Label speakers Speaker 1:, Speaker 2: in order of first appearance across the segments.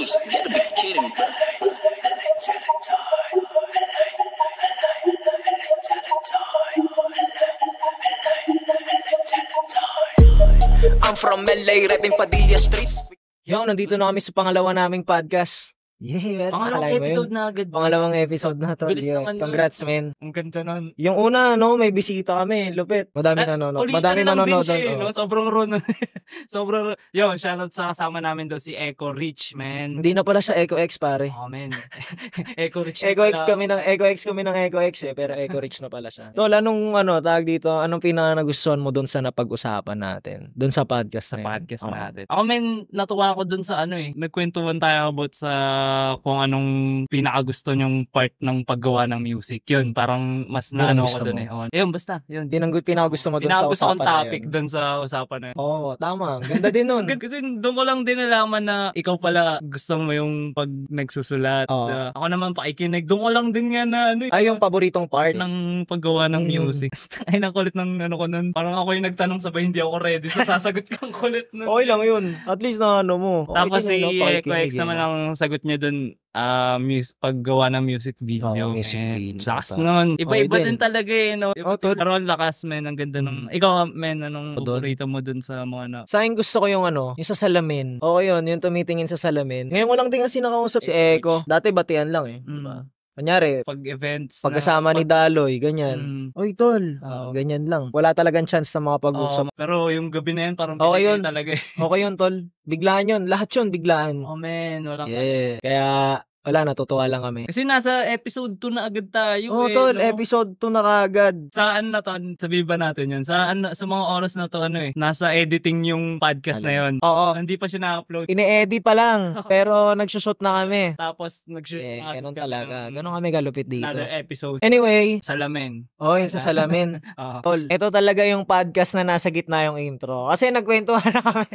Speaker 1: Jones, you gotta be kidding me, bro.
Speaker 2: I'm from LA, repping Padilla Streets. Yo, nandito na kami sa pangalawa naming podcast. Yeah,
Speaker 3: pangalawang episode na agad.
Speaker 2: Pangalawang episode na to.
Speaker 3: Bilis naman.
Speaker 2: Congrats, man.
Speaker 3: Ang ganda nun.
Speaker 2: Yung una, may bisita kami. Lupit. Madaming nanonood. Madaming nanonood.
Speaker 3: Sobrang ron. Sobrang, shoutout sa kasama namin doon si Echo Rich, man.
Speaker 2: Hindi na pala siya Echo X, pare.
Speaker 3: Oh, man. Echo Rich.
Speaker 2: Echo X kami ng Echo X pero Echo Rich na pala siya. Tol, tawag dito, anong pinaka-nagustuhan mo doon sa napag-usapan natin? Doon sa podcast
Speaker 3: natin. Ako, man, natuwa ako doon sa nagkwentuhan tayo about sa kung anong pinakagusto nyong part ng paggawa ng music. Yun, parang mas naano ako doon Ayun, basta. Yun.
Speaker 2: Pinakagusto mo doon sa usapan
Speaker 3: kong topic doon sa usapan na yun.
Speaker 2: Oo, tama. Ganda din nun.
Speaker 3: Kasi doon ko lang din nalaman na ikaw pala gusto mo yung pag nagsusulat. Ako naman pakikinig. Doon ko lang din nga na
Speaker 2: yung paboritong part
Speaker 3: ng paggawa ng music. Ay, nakulit ng ko nun. Parang ako yung nagtanong sabay, hindi ako ready. So, sasagot kang kulit nun.
Speaker 2: Okay lang yun. At least na mo.
Speaker 3: Tapos si Echo X naman ang sagot niya dun, paggawa ng music video. Lakas nun. Iba-iba din talaga Pero lakas, men. Ang ganda nung... Ikaw, men, anong paborito mo dun sa mga
Speaker 2: Sa akin gusto ko yung yung sa salamin. Okay yun, yung tumitingin sa salamin. Ngayon ko lang din kasi nakausap si Echo. Dati batian lang diba? Kunyari,
Speaker 3: pag-events
Speaker 2: pagkasama ni Daloy, ganyan. Oy, tol. Ganyan lang. Wala talagang chance na makapag-usap.
Speaker 3: Pero yung gabi na yun, parang
Speaker 2: okay yun
Speaker 3: talaga.
Speaker 2: Okay yun, tol. Biglaan yun. Lahat yun, biglaan.
Speaker 3: Oh, man.
Speaker 2: Kaya, wala, natutuwa lang kami.
Speaker 3: Kasi nasa episode 2 na agad tayo.
Speaker 2: Tol, episode 2 na kaagad.
Speaker 3: Saan na to? Sabihin ba natin yun? Sa mga oras na to, nasa editing yung podcast na yun.
Speaker 2: Oo.
Speaker 3: Hindi pa siya na-upload.
Speaker 2: Ine-edit pa lang, pero nag-shoot na kami.
Speaker 3: Tapos, nag-shoot
Speaker 2: ganun talaga. Ganun kami galupit dito.
Speaker 3: Another episode.
Speaker 2: Anyway.
Speaker 3: Salamin.
Speaker 2: Yun sa salamin. Tol, ito talaga yung podcast na nasa gitna yung intro. Kasi nagkwentuhan na kami.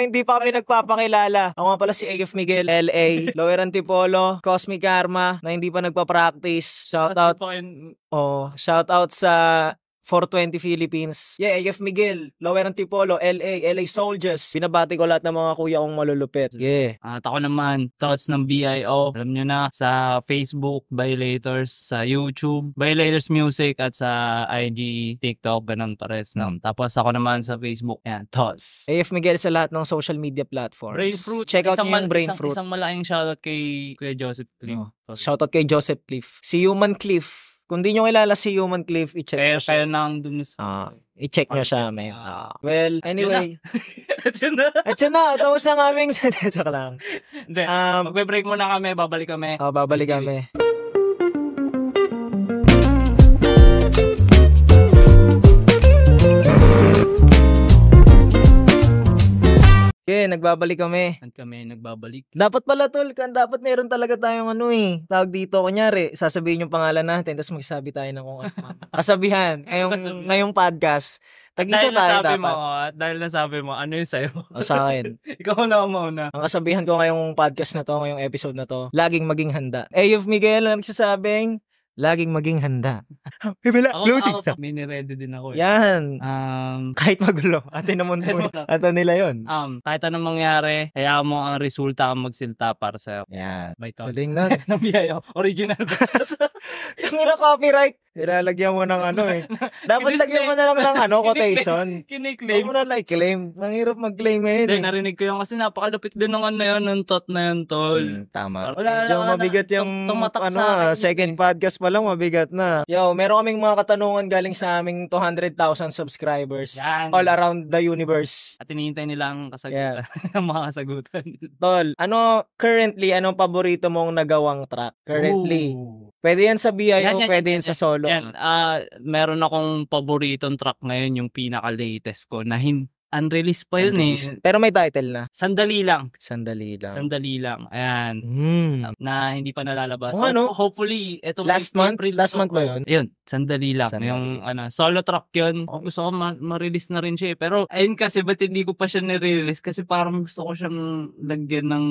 Speaker 2: Hindi pa kami nagpapakilala. Ako nga pala si AF Miguel. LA, Lower Antipolo, Cosmic Karma, na hindi pa nagpa-practice. Shoutout sa 420 Philippines. Yeah, AF Miguel, Lower Antipolo, LA Soldiers. Binabati ko lahat ng mga kuya kong malulupit. Yeah.
Speaker 3: At ako naman, thoughts ng BIO. Alam nyo na, sa Facebook, Violators, sa YouTube, Violators Music, at sa IG, TikTok, ganun pares. Tapos ako naman sa Facebook, thoughts.
Speaker 2: AF Miguel sa lahat ng social media platforms.
Speaker 3: Brainfruit.
Speaker 2: Check out niyo yung Brainfruit.
Speaker 3: Isang malaking shoutout kay Kuya Joseph Cliff.
Speaker 2: Shoutout kay Joseph Cliff. Si Human Cliff. Kung di nyo kilala si Human Cliff, i-check nyo siya.
Speaker 3: Kaya nang dun
Speaker 2: i-check nyo siya, may. Well, anyway.
Speaker 3: At
Speaker 2: yun na. Tapos na kaming joke lang.
Speaker 3: Hindi. Magbe-break muna kami. Babalik kami.
Speaker 2: Babalik kami. Okay, nagbabalik kami.
Speaker 3: Nagbabalik.
Speaker 2: Dapat pala, tol. Dapat meron talaga tayong tawag dito. Kunyari, sasabihin yung pangalan natin, tapos magsasabi tayo ng kung ano. Kasabihan. Ngayong podcast. Tag-isa tayo dapat.
Speaker 3: Dahil nasabi mo, ano yung sa'yo?
Speaker 2: Sa akin.
Speaker 3: Ikaw na mauna.
Speaker 2: Ang kasabihan ko ngayong podcast na to, ngayong episode na to, laging maging handa. AF Miguel, ang nagsasabing, laging maging handa.
Speaker 3: Ako, mini-ready din ako.
Speaker 2: Yan. Kahit magulo. Atin naman po. Atin nila yun.
Speaker 3: Kahit anong mangyari, hayaan mo ang resulta ang magsilta para sa'yo.
Speaker 2: Yan.
Speaker 3: By thoughts.
Speaker 2: Galing na.
Speaker 3: Nabiyayo. Original.
Speaker 2: Yung copyright. Ilalagyan mo ng Dapat lagyan mo na lang ng quotation.
Speaker 3: Kiniklaim.
Speaker 2: Huwag mo na claim. Mahirap mag-claim ngayon.
Speaker 3: Hindi, narinig ko yun kasi napakalupit din ng ng thought na yun, tol.
Speaker 2: Tama. Medyo mabigat yung second podcast pa lang, mabigat na. Yo, meron kaming mga katanungan galing sa aming 200,000 subscribers.
Speaker 3: Yan.
Speaker 2: All around the universe.
Speaker 3: At hinihintay nila ang kasagutan. Ang mga kasagutan.
Speaker 2: Tol, anong paborito mong nagawang track currently? Pwede yan sa BIO, pwede yan sa solo.
Speaker 3: Yan, meron akong paboritong track ngayon, yung pinaka-latest ko, na unreleased pa yun
Speaker 2: Pero may title na.
Speaker 3: Sandali lang. Ayan. Na hindi pa nalalabas. Hopefully, ito
Speaker 2: last month ba yun?
Speaker 3: Yun, Sandali lang. Yung solo track yun. Gusto ko ma-release na rin siya. Pero ayun kasi, ba't hindi ko pa siya nire-release? Kasi parang gusto ko siyang lagyan ng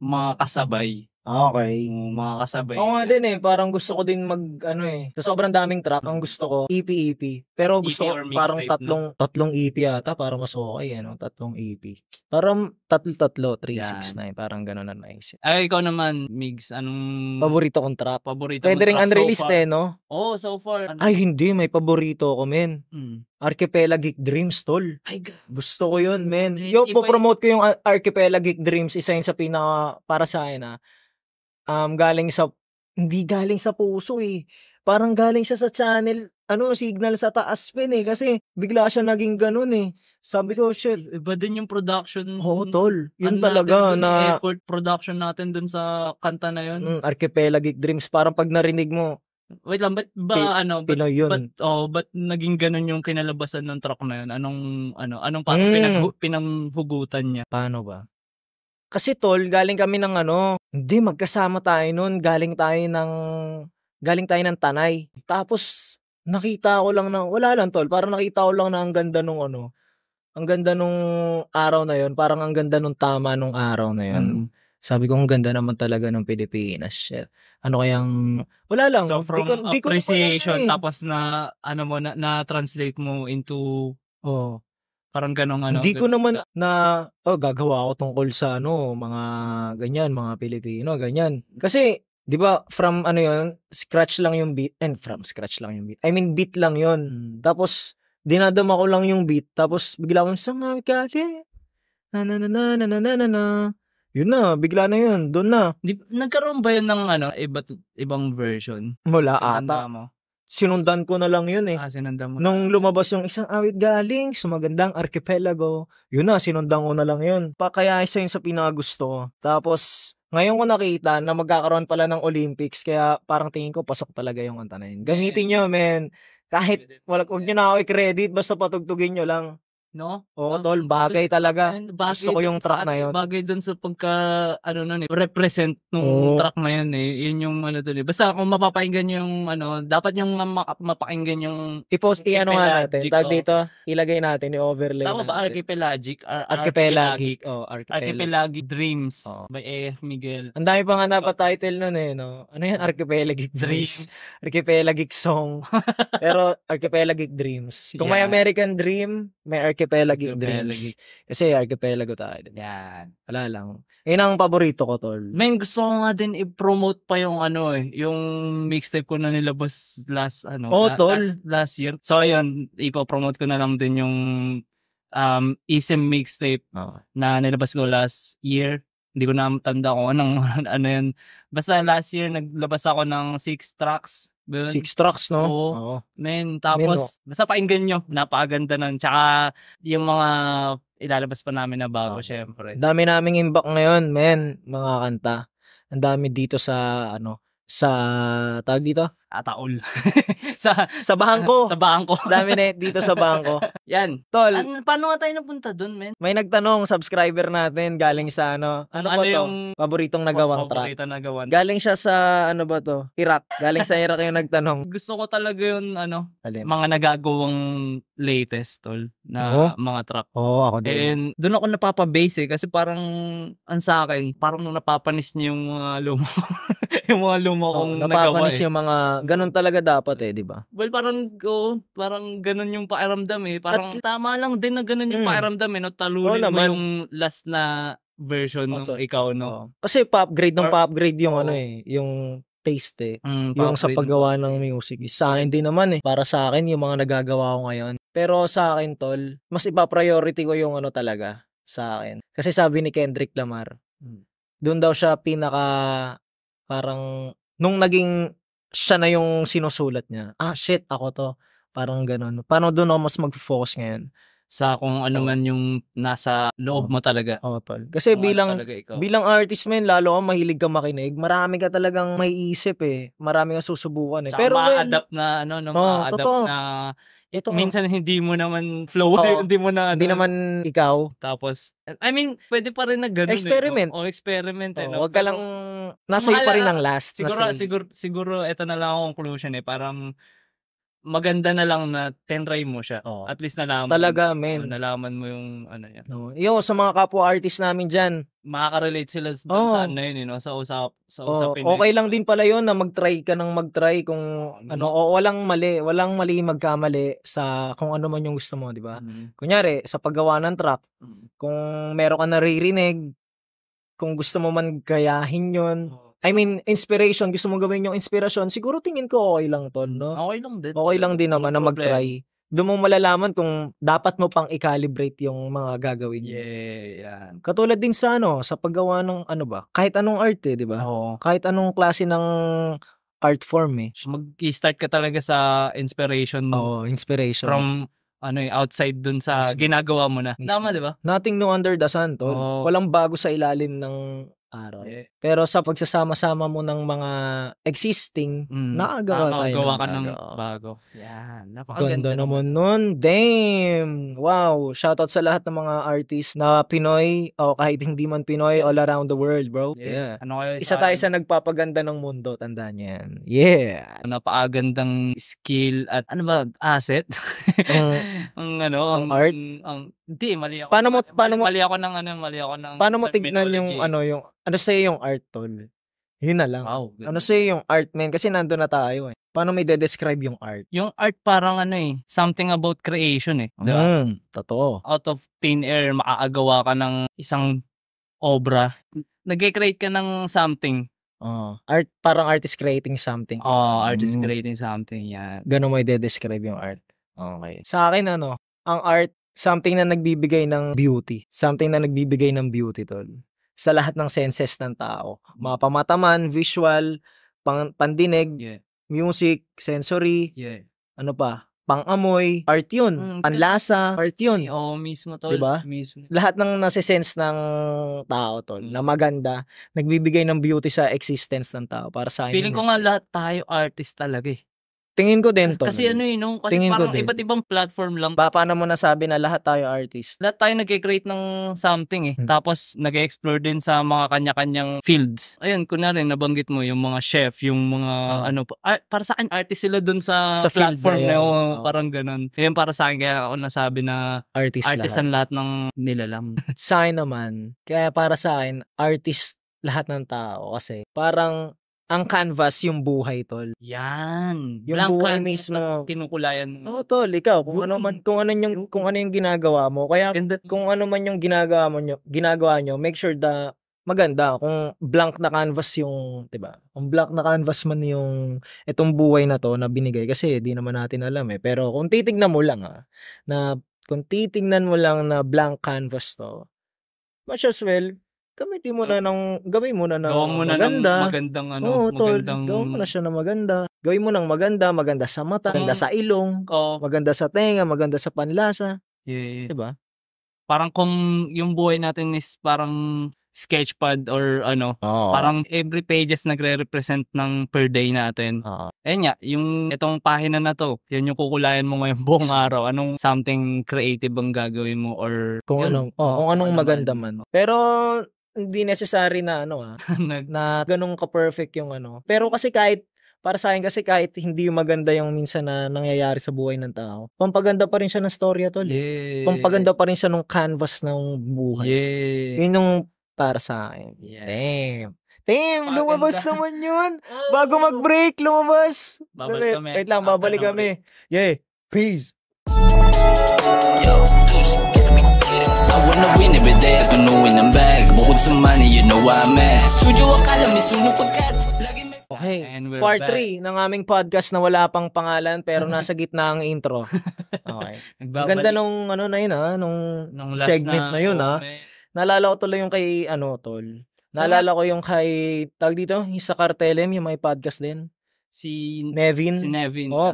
Speaker 3: mga kasabay.
Speaker 2: Okay.
Speaker 3: Mga kasabay.
Speaker 2: Oo nga din parang gusto ko din sa sobrang daming track, ang gusto ko, EP. Pero gusto ko parang tatlong EP yata, para mas okay, tatlong EP. Parang tatlo, 369, parang gano'n na naisip.
Speaker 3: Ay, ikaw naman, Migs, anong
Speaker 2: paborito kong track?
Speaker 3: Paborito
Speaker 2: Pwede rin unreleased
Speaker 3: so
Speaker 2: no?
Speaker 3: Oo, so far.
Speaker 2: Ay, hindi, may paborito ko, men. Archipelagic Dreams, tol.
Speaker 3: Ay,
Speaker 2: gusto ko yun, men. Promote ko yung Archipelagic Dreams, isa yun sa pinaka, para sa akin, hindi galing sa puso parang galing siya sa channel, signal sa taas kasi bigla siya naging ganun sabi ko, shit,
Speaker 3: iba din yung production.
Speaker 2: Oo, tol, yun talaga na
Speaker 3: effort production natin dun sa kanta na yun.
Speaker 2: Archipelagic Dreams, parang pag narinig mo,
Speaker 3: wait lang,
Speaker 2: Pinoy yun.
Speaker 3: Ba't naging ganun yung kinalabasan ng track na yun? Anong parang pinanghugutan niya?
Speaker 2: Paano ba? Kasi tol, galing kami ng hindi, magkasama tayo nun, galing tayo ng Tanay. Tapos, nakita ko lang wala lang tol, parang nakita ko lang na ang ganda nung araw na yun, parang ang ganda nung tama nung araw na yun. Sabi ko, ang ganda naman talaga ng Pilipinas. Shit. Wala lang.
Speaker 3: So, from appreciation, tapos na-translate mo into, parang ganong
Speaker 2: Hindi ko naman gagawa ako tungkol sa mga ganyan, mga Pilipino, ganyan. Kasi, di ba, from scratch lang yung beat, I mean, beat lang yun. Tapos, dinadama ko lang yung beat, tapos bigla akong yun na, bigla na yun, doon na.
Speaker 3: Nagkaroon ba yun ng ibang version?
Speaker 2: Wala ata. Sinundan ko na lang yun
Speaker 3: sinundan mo.
Speaker 2: Nung lumabas yung isang awit galing sa magandang archipelago, yun na, sinundan ko na lang yun. Kaya isa yun sa pinakagusto ko. Tapos, ngayon ko nakita na magkakaroon pala ng Olympics, kaya parang tingin ko pasok talaga yung kanta na yun. Gamitin nyo, men. Kahit, huwag nyo na ako i-credit, basta patugtugin nyo lang.
Speaker 3: No?
Speaker 2: Oo, tol, bagay talaga. Gusto ko yung track na yun.
Speaker 3: Bagay dun sa represent nung track na yun Yun yung Basta kung mapapakinggan yung dapat yung mapakinggan yung
Speaker 2: i-post nga natin. Tag dito, ilagay natin, i-overlay
Speaker 3: natin. Tama ba? Archipelagic? Archipelagic Dreams by A.F. Miguel.
Speaker 2: Ang dami pa nga napatitle nun no? Ano yan? Archipelagic Dreams. Archipelagic Song. Pero Archipelagic Dreams. Kung may American Dream, may Archipelagic Dreams. Kasi archipelago tayo.
Speaker 3: Yan.
Speaker 2: Wala lang. Yun ang paborito ko, tol.
Speaker 3: Men, gusto ko nga din i-promote pa yung yung mixtape ko na nilabas last year. So, ayun, ipo-promote ko na lang din yung Ism mixtape na nilabas ko last year. Hindi ko na tanda kung anong yun. Basta last year, naglabas ako ng 6 tracks.
Speaker 2: 6 tracks, no?
Speaker 3: Oo. Men, tapos, basta pakinggan nyo. Napakaganda nun. Tsaka, yung mga ilalabas pa namin na bago, syempre.
Speaker 2: Dami naming imbak ngayon, men. Mga kanta. Ang dami dito sa, tawag dito?
Speaker 3: Taol.
Speaker 2: sa bangko.
Speaker 3: Sa bangko.
Speaker 2: Dami na dito sa bangko.
Speaker 3: Yan.
Speaker 2: Tol.
Speaker 3: Paano nga tayo napunta dun, men?
Speaker 2: May nagtanong, subscriber natin, galing sa ano ba to? Paboritong nagawang track. Galing siya sa, Iraq. Galing sa Iraq yung nagtanong.
Speaker 3: Gusto ko talaga yung, mga nagagawang latest, tol, na mga track.
Speaker 2: Ako din.
Speaker 3: And doon ako napapabase kasi parang, sa akin, parang napapanis niya yung mga luma. yung mga luma kong nagawa.
Speaker 2: Napapanis yung mga, ganun talaga dapat di ba?
Speaker 3: Well, parang ganun yung pakiramdam Parang tama lang din na ganun yung pakiramdam no? Talunin mo yung last na version ng ikaw, no?
Speaker 2: Kasi pa-upgrade yung yung taste yung sa paggawa ng music. Sa akin din naman para sa akin yung mga nagagawa ko ngayon. Pero sa akin, tol, mas ipa-priority ko yung talaga sa akin. Kasi sabi ni Kendrick Lamar, doon daw siya parang nung naging siya na yung sinusulat niya. Shit, ako to. Parang ganun. Paano doon ako mas mag-focus ngayon?
Speaker 3: Sa kung ano man yung nasa loob mo talaga.
Speaker 2: Tol. Kasi bilang artist, man, lalo kang mahilig ka makinig, marami ka talagang maiisip Marami kang susubukan
Speaker 3: Pero ma-adapt na, ma-adapt na minsan hindi mo naman flow, hindi mo na
Speaker 2: hindi naman ikaw.
Speaker 3: Tapos, I mean, pwede pa rin na ganun.
Speaker 2: Experiment.
Speaker 3: Experiment
Speaker 2: Huwag ka lang, nasa iyo pa rin ang last.
Speaker 3: Siguro, ito na lang ang conclusion parang, maganda na lang na tinry mo siya.
Speaker 2: Oo.
Speaker 3: At least nalaman
Speaker 2: Talaga,
Speaker 3: mo,
Speaker 2: men.
Speaker 3: nalaman mo yung ano yan.
Speaker 2: No. Yung sa mga kapwa artist namin dyan,
Speaker 3: Makaka-relate sila dun sa
Speaker 2: Oo.
Speaker 3: ano yun, sa usapin na
Speaker 2: okay lang din pala yun na mag-try ka ng mag-try kung walang mali magkamali sa kung ano man yung gusto mo, di ba? Kunyari, sa paggawa ng track, kung meron ka naririnig, kung gusto mo man gayahin yun, I mean, inspiration, gusto mo gawin yung inspirasyon, siguro tingin ko okay lang to, no?
Speaker 3: Okay lang din.
Speaker 2: Okay lang din naman na
Speaker 3: Walang problema.
Speaker 2: mag-try. Doon mo malalaman kung dapat mo pang i-calibrate yung mga gagawin mo.
Speaker 3: Yan.
Speaker 2: Katulad din sa sa paggawa ng kahit anong art di ba?
Speaker 3: Oo.
Speaker 2: Kahit anong klase ng art form
Speaker 3: Mag-i-start ka talaga sa inspiration
Speaker 2: inspiration.
Speaker 3: from outside dun sa ginagawa mo na.
Speaker 2: Mismo.
Speaker 3: Tama, di ba?
Speaker 2: Nothing new under the sun, tol.
Speaker 3: Oo.
Speaker 2: Walang bago sa ilalim ng araw. Pero sa pagsasama-sama mo ng mga existing, nakagawa tayo
Speaker 3: Nakagawa
Speaker 2: ng
Speaker 3: ka ng bago. Yan.
Speaker 2: Ganda naman nun. Damn! Wow! Shoutout sa lahat ng mga artist na Pinoy o kahit hindi man Pinoy all around the world, bro. Yeah.
Speaker 3: Ano kayo
Speaker 2: Isa tayo sa nagpapaganda ng mundo. Tandaan niyo yan. Yeah!
Speaker 3: Napakagandang skill at asset?
Speaker 2: Ang art?
Speaker 3: Hindi, mali ako. Mali ako ng
Speaker 2: paano mo tignan yung ano sa'yo yung art, tol? Yun na lang.
Speaker 3: Wow,
Speaker 2: ano sa'yo yung art, man? Kasi nandun na tayo Paano may de-describe yung art?
Speaker 3: Yung art parang something about creation diba?
Speaker 2: Totoo.
Speaker 3: Out of thin air, makakagawa ka ng isang obra. Nag-create ka ng something.
Speaker 2: Art, parang artist creating something.
Speaker 3: Artist creating something, yan.
Speaker 2: Ganun mo i-describe yung art. Okay. Sa akin, ang art, something na nagbibigay ng beauty. Something na nagbibigay ng beauty, tol. Sa lahat ng senses ng tao. Mapamata man, visual, pandinig, music, sensory, ano pa, pang-amoy, art yun. Panlasa, art yun.
Speaker 3: Oo, mismo, tol.
Speaker 2: Diba?
Speaker 3: Mismo.
Speaker 2: Lahat ng nasisense ng tao, tol, na maganda, nagbibigay ng beauty sa existence ng tao. Para sa akin.
Speaker 3: Feeling ko nga lahat tayo artist talaga
Speaker 2: Tingin ko din, tol.
Speaker 3: Kasi kasi parang iba't ibang platform lang.
Speaker 2: Paano mo nasabi na lahat tayo artist?
Speaker 3: Lahat tayo nag-create ng something Tapos nag-explore din sa mga kanya-kanyang fields. Ayun, kunwari nabanggit mo yung mga chef, yung mga para sa akin artist sila dun sa platform na parang ganun. Ayun, para sa akin kaya ako nasabi na artist ang lahat ng nilalang.
Speaker 2: Sa akin naman, kaya para sa akin artist lahat ng tao kasi parang ang canvas yung buhay, tol.
Speaker 3: Yan.
Speaker 2: Yung buhay mismo.
Speaker 3: Kinukulayan mo.
Speaker 2: Tol, ikaw, kung ano yung ginagawa mo. Kaya kung ano man yung ginagawa nyo, make sure na maganda. Kung blank na canvas yung, 'di ba? Kung blank na canvas man yung itong buhay na to na binigay kasi di naman natin alam Pero kung titignan mo lang na blank canvas to, much as well gawin mo na maganda.
Speaker 3: Magandang
Speaker 2: Gawin mo na siya na maganda. Gawin mo ng maganda sa mata, maganda sa ilong, maganda sa tenga, maganda sa panlasa.
Speaker 3: Yeah.
Speaker 2: Diba?
Speaker 3: Parang kung yung buhay natin is parang sketchpad or parang every pages nagre-represent ng per day natin. Ayun nga, yung itong pahina na to, yan yung kukulayan mo ngayong buong araw. Anong something creative ang gagawin mo or
Speaker 2: kung anong maganda man. Pero hindi necessary na na ganun ka-perfect yung Pero kasi para sa akin kahit hindi maganda yung minsan na nangyayari sa buhay ng tao, pampaganda pa rin siya ng storya, tol. Pampaganda pa rin siya ng canvas ng buhay. Yun yung para sa akin. Damn, lumabas naman yun. Bago mag-break, lumabas. Wait lang, babalik kami. Peace.
Speaker 1: I wanna win every day, panuwin ang bag. Bukod sa money, you know I'm at studio, akala may suno pagkat
Speaker 2: Okay, part 3 ng aming podcast na wala pang pangalan pero nasa gitna ang intro. Okay. Ganda nung na yun nung segment na yun Naalala ko tuloy yung kay tol. Naalala ko yung kay yung sa Cartelem, yung may podcast din.
Speaker 3: Si
Speaker 2: Nevin.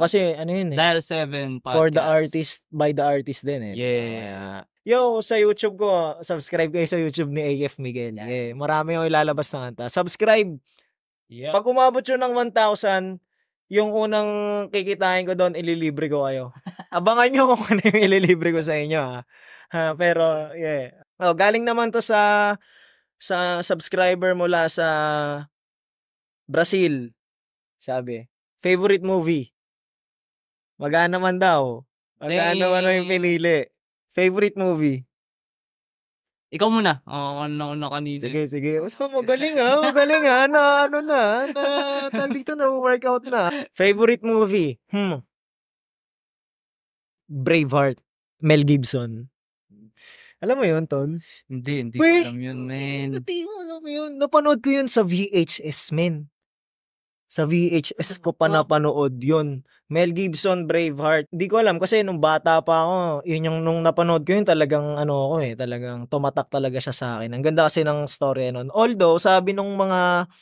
Speaker 2: Kasi yun
Speaker 3: Dial 7 podcast.
Speaker 2: For the artist, by the artist din
Speaker 3: Yeah.
Speaker 2: Yo, sa YouTube ko, subscribe kayo sa YouTube ni AF Miguel. Marami yung ilalabas na kanta. Subscribe. Pag umabot yun ng 1,000, yung unang kikitain ko doon, ililibre ko kayo. Abangan nyo kung ano yung ililibre ko sa inyo, pero, galing naman to sa subscriber mula sa Brazil. Sabi, favorite movie? Magana man daw. Magana man yung pinili. Favorite movie?
Speaker 3: Ikaw muna. Ako kanina.
Speaker 2: Sige. Magaling na tawag dito na workout na. Favorite movie? Braveheart. Mel Gibson. Alam mo yun, Tol?
Speaker 3: Hindi ko alam yun, men.
Speaker 2: Hindi mo alam yun. Napanood ko yun sa VHS, men. Sa VHS ko pa napanood yun. Mel Gibson, Braveheart. Hindi ko alam kasi nung bata pa ako, yun yung nung napanood ko yun talagang talagang tumatak talaga siya sa akin. Ang ganda kasi ng story nun. Although, sabi nung mga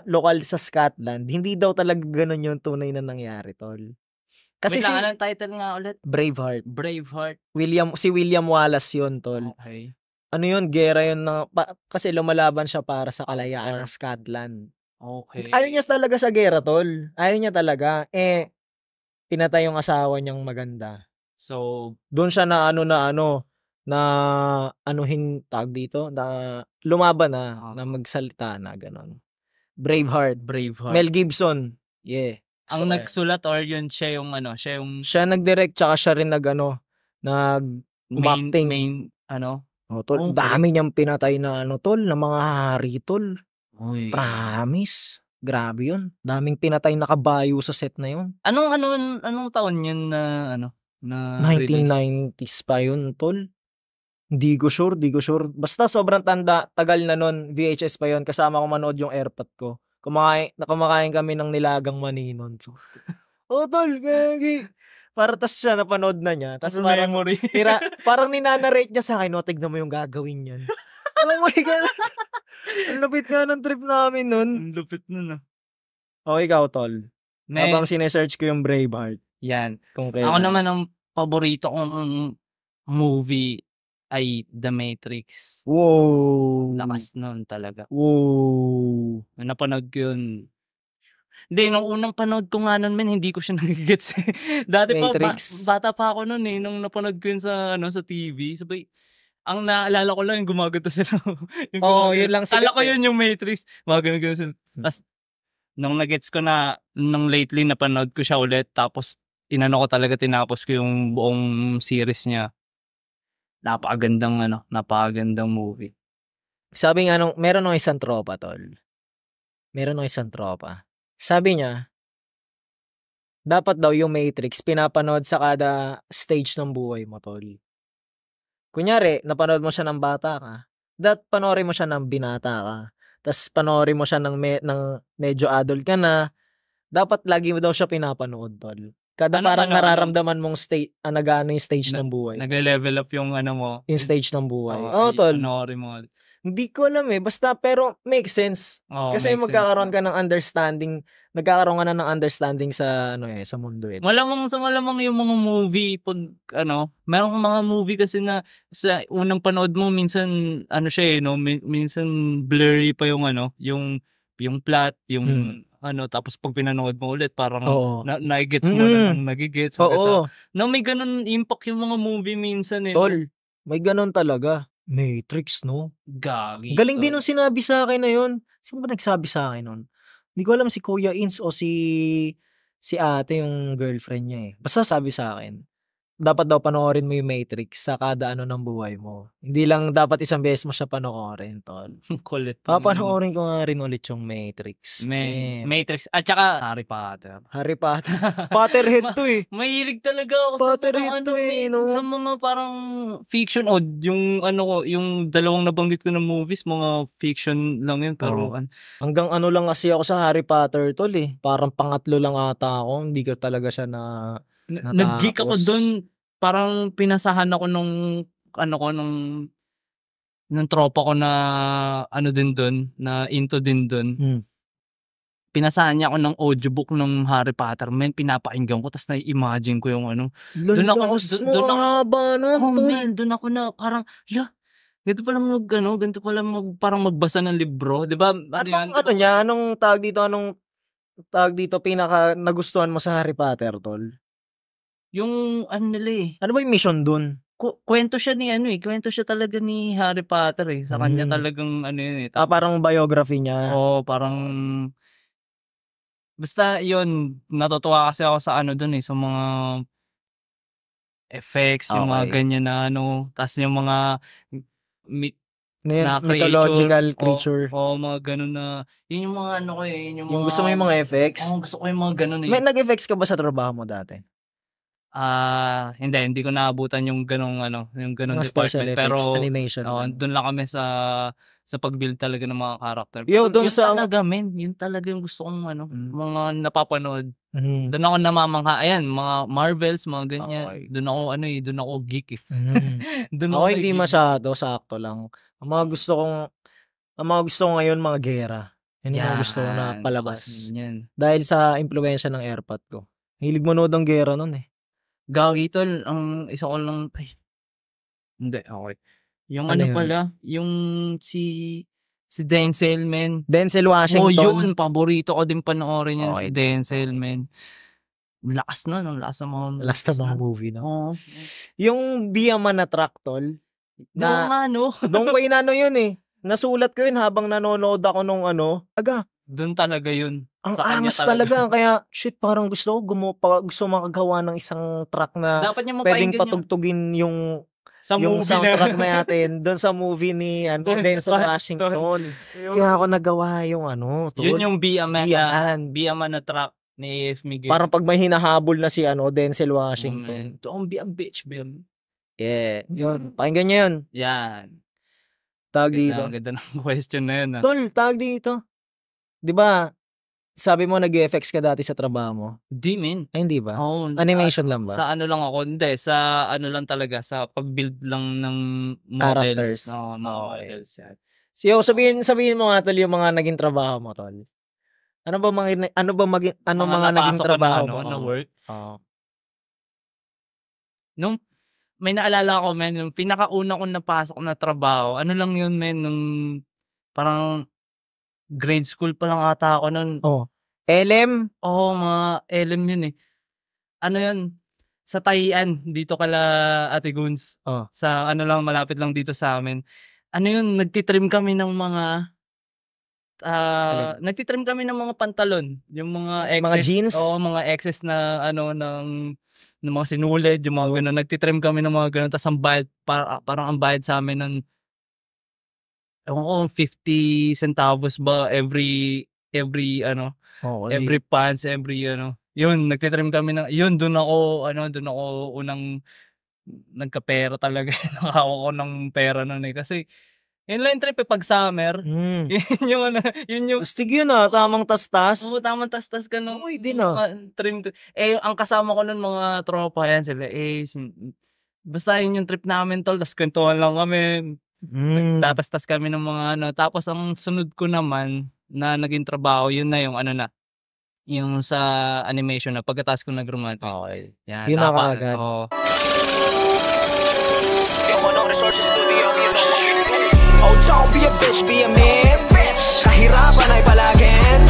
Speaker 2: lokal sa Scotland, hindi daw talaga ganun yung tunay na nangyari, Tol.
Speaker 3: Kasi anong title nga ulit?
Speaker 2: Braveheart. Si William Wallace yun, Tol.
Speaker 3: Okay.
Speaker 2: Ano yun, gera yun kasi lumalaban siya para sa kalayaan ng Scotland.
Speaker 3: Okay.
Speaker 2: Ayaw niya talaga sa gera, Tol. Ayaw niya talaga. Pinatay yung asawa niyang maganda.
Speaker 3: So,
Speaker 2: doon siya na tag dito, na lumaban na magsalita na, ganon. Braveheart. Mel Gibson. Yeah.
Speaker 3: Ang nagsulat or yun siya yung
Speaker 2: siya nag-direct tsaka siya rin umacting.
Speaker 3: Main
Speaker 2: Tol,
Speaker 3: okay.
Speaker 2: Dami niyang pinatay na Tol, na mga hari, Tol.
Speaker 3: Uy.
Speaker 2: Promise. Grabe yun. Daming pinatay na kabayo sa set na yun.
Speaker 3: Anong taon yun na na
Speaker 2: 1990s pa yun, Tol. Hindi ko sure. Basta sobrang tagal na nun. VHS pa yun. Kasama ko manood yung airpot ko. Kumakain kami ng nilagang mani nun. So, Tol, gagi. Para tas siya napanood na niya. Tas parang
Speaker 3: memory.
Speaker 2: parang ninanarate niya sa akin, tignan mo yung gagawin yan. Alam mo, ang lupit nga ng trip namin nun.
Speaker 3: Ang lupit nun.
Speaker 2: Ikaw, Tol. Habang sinesearch ko yung Braveheart.
Speaker 3: Yan. Ako naman ang paborito kong movie ay The Matrix.
Speaker 2: Wow.
Speaker 3: Lakas nun talaga.
Speaker 2: Wow.
Speaker 3: Napanood ko yun. Hindi, nung unang panood ko nga nun, hindi ko siya nagigets. Dati
Speaker 2: Matrix.
Speaker 3: bata pa ako nun nung napanood ko yun sa TV. Sabay, ang naalala ko lang yung gumaganda sila.
Speaker 2: Yun lang.
Speaker 3: Kala ko yun yung Matrix. Gumaganda sila. Tapos, nung nagets ko na, nung lately napanood ko siya ulit, tapos tinapos ko yung buong series niya. Napakagandang movie.
Speaker 2: Sabi nga meron ng isang tropa, Tol. Sabi niya, dapat daw yung Matrix pinapanood sa kada stage ng buhay mo, Tol. Kunyari, napanood mo siya ng bata ka, panoorin mo siya ng binata ka. Tapos panoorin mo siya ng medyo adult ka na, dapat lagi mo daw siya pinapanood, Tol. Kada parang nararamdaman mong nag-ano yung stage ng buhay.
Speaker 3: Nagle-level up yung mo.
Speaker 2: Yung stage ng buhay. Tol.
Speaker 3: Panoorin mo.
Speaker 2: Hindi ko alam basta pero makes sense. Kasi magkakaroon ka ng understanding, nagkakaroon ka na ng understanding sa sa mundo.
Speaker 3: Malamang yung mga movie merong mga movie kasi na sa unang panood mo minsan siya minsan blurry pa yung yung plot, yung tapos pag pinanood mo ulit parang na-gets mo na ng nagigets. May ganun impact yung mga movie minsan
Speaker 2: Tol, may ganun talaga. Matrix, no?
Speaker 3: Gagi.
Speaker 2: Galing din nung sinabi sa akin na yun. Sino ba nagsabi sa akin nun? Hindi ko alam si Kuya Ins o si ate yung girlfriend niya Basta sabi sa akin, dapat daw panoorin mo yung Matrix sa kada ng buhay mo. Hindi lang dapat isang beses mo siya panoorin, Tol.
Speaker 3: Kulit.
Speaker 2: Papanoorin ko nga rin ulit yung Matrix.
Speaker 3: Matrix. At saka Harry Potter.
Speaker 2: Potterhead to
Speaker 3: Mahilig talaga ako
Speaker 2: Potterhead to
Speaker 3: sa mga parang fiction o yung yung dalawang nabanggit ko na movies, mga fiction lang yun. Pero
Speaker 2: hanggang lang kasi ako sa Harry Potter, Tol Parang pangatlo lang ata ako. Hindi ko talaga siya
Speaker 3: nag-geek ako doon. Parang pinasahan ako nung tropa ko na din doon, na into din doon. Pinasahan niya ako ng audiobook ng Harry Potter. Pinapakinggan ko tapos na-imagine ko yung Doon ako na parang ganito pala parang magbasa ng libro, 'di ba?
Speaker 2: Anong tawag dito pinaka nagustuhan mo sa Harry Potter, Tol?
Speaker 3: Yung nila
Speaker 2: Ano ba yung mission dun?
Speaker 3: Kwento siya kwento siya talaga ni Harry Potter sa kanya talagang yun
Speaker 2: parang biography niya.
Speaker 3: Parang Basta yun, natutuwa kasi ako sa ano dun sa mga effects, yung mga ganyan na ano, tas yung mga myth na
Speaker 2: mythological creature.
Speaker 3: mga ganun na, yun yung mga ano ko yun yung mga...
Speaker 2: Yung gusto mo yung mga effects?
Speaker 3: gusto ko yung mga ganun
Speaker 2: May nag-effects ka ba sa trabaho mo dati?
Speaker 3: Hindi ko naabutan yung ganung yung ganung
Speaker 2: Mga special
Speaker 3: department,
Speaker 2: effects,
Speaker 3: pero
Speaker 2: animation lang.
Speaker 3: doon lang kami sa pag-build talaga ng mga character.
Speaker 2: Yo, doon sa
Speaker 3: yun talaga yung gusto kong mga napapanood.
Speaker 2: Mm.
Speaker 3: Doon ako namamangha. Ayan, mga Marvels, mga ganyan. Doon ako doon ako geek. Doon
Speaker 2: ako hindi masyado, sakto lang. Ang mga gusto ko ngayon mga gera. Yun yung mga gusto ko na palabas. Dahil sa impluwensya ng AirPod ko. Hilig manood ng gera nun eh.
Speaker 3: Gagi tol, ang isa ko lang, hindi, okay. Yung pala, yung si Denzel, man.
Speaker 2: Denzel Washington.
Speaker 3: Yun, paborito ko din panoorin yan, si Denzel, man. Lakas na, lakas ng mga
Speaker 2: movie, no? Yung Be a Man na track, tol. Nung way na yun eh. Nasulat ko yun habang nanonood ako nung
Speaker 3: doon talaga yun.
Speaker 2: Ang angas talaga. Kaya, parang gusto makagawa ng isang track na pwedeng patugtugin yung soundtrack na natin doon sa movie ni Denzel Washington. Kaya ako nagawa yung
Speaker 3: yun yung Be a Man na track ni AF Miguel.
Speaker 2: Parang pag may hinahabol na si Denzel Washington.
Speaker 3: Don't be a bitch, Bill.
Speaker 2: Yeah. Yun. Pakinggan nyo yun.
Speaker 3: Yan.
Speaker 2: Tag dito.
Speaker 3: Ganda ng question na yun.
Speaker 2: Tol, tag dito. Diba, sabi mo nag-effects ka dati sa trabaho mo?
Speaker 3: Di, man.
Speaker 2: Ay, hindi ba? Animation lang ba?
Speaker 3: Sa lang ako. Hindi, sa lang talaga. Sa pag-build lang ng models.
Speaker 2: Characters.
Speaker 3: Models yan.
Speaker 2: So, sabihin mo nga tol yung mga naging trabaho mo, tol. Ano mga naging trabaho mo?
Speaker 3: Na work? Nung may naalala ko, men, yung pinakauna kong napasok na trabaho, lang yun, men, nung parang grade school pa lang ata ako nun.
Speaker 2: LM?
Speaker 3: Mga LM yun eh. Yun? Sa Tahian, dito kala Ate Guns. Sa malapit lang dito sa amin. Yun, nagtitrim kami ng mga pantalon. Yung mga excess.
Speaker 2: Mga jeans?
Speaker 3: Mga excess na ng mga sinulid, yung mga gano'n. Nagtitrim kami ng mga gano'n. Tapos ang bayad, parang ang bayad sa amin ng 50 centavos ba every pants, yun, nagtitrim kami yun, doon ako unang nagkapera talaga. Nakahawak ko ng pera nun eh. Kasi, yun lang yung trip pag summer. Yun yung...
Speaker 2: Astig yun tamang tastas.
Speaker 3: Tamang tastas ka nung...
Speaker 2: Din
Speaker 3: trim. Ang kasama ko nun mga tropa yan sila. Basta yun yung trip namin tol. Tas kwentuhan lang kami. Nagtatastas kami ng mga Tapos ang sunod ko naman na naging trabaho, yun na yung yung sa animation na pagkatapos ko nag-romantic. Okay. Yan.
Speaker 2: Yun na kaagad.
Speaker 4: Resources Studio Music. Don't be a bitch, be a man. Kahirapan ay palagin.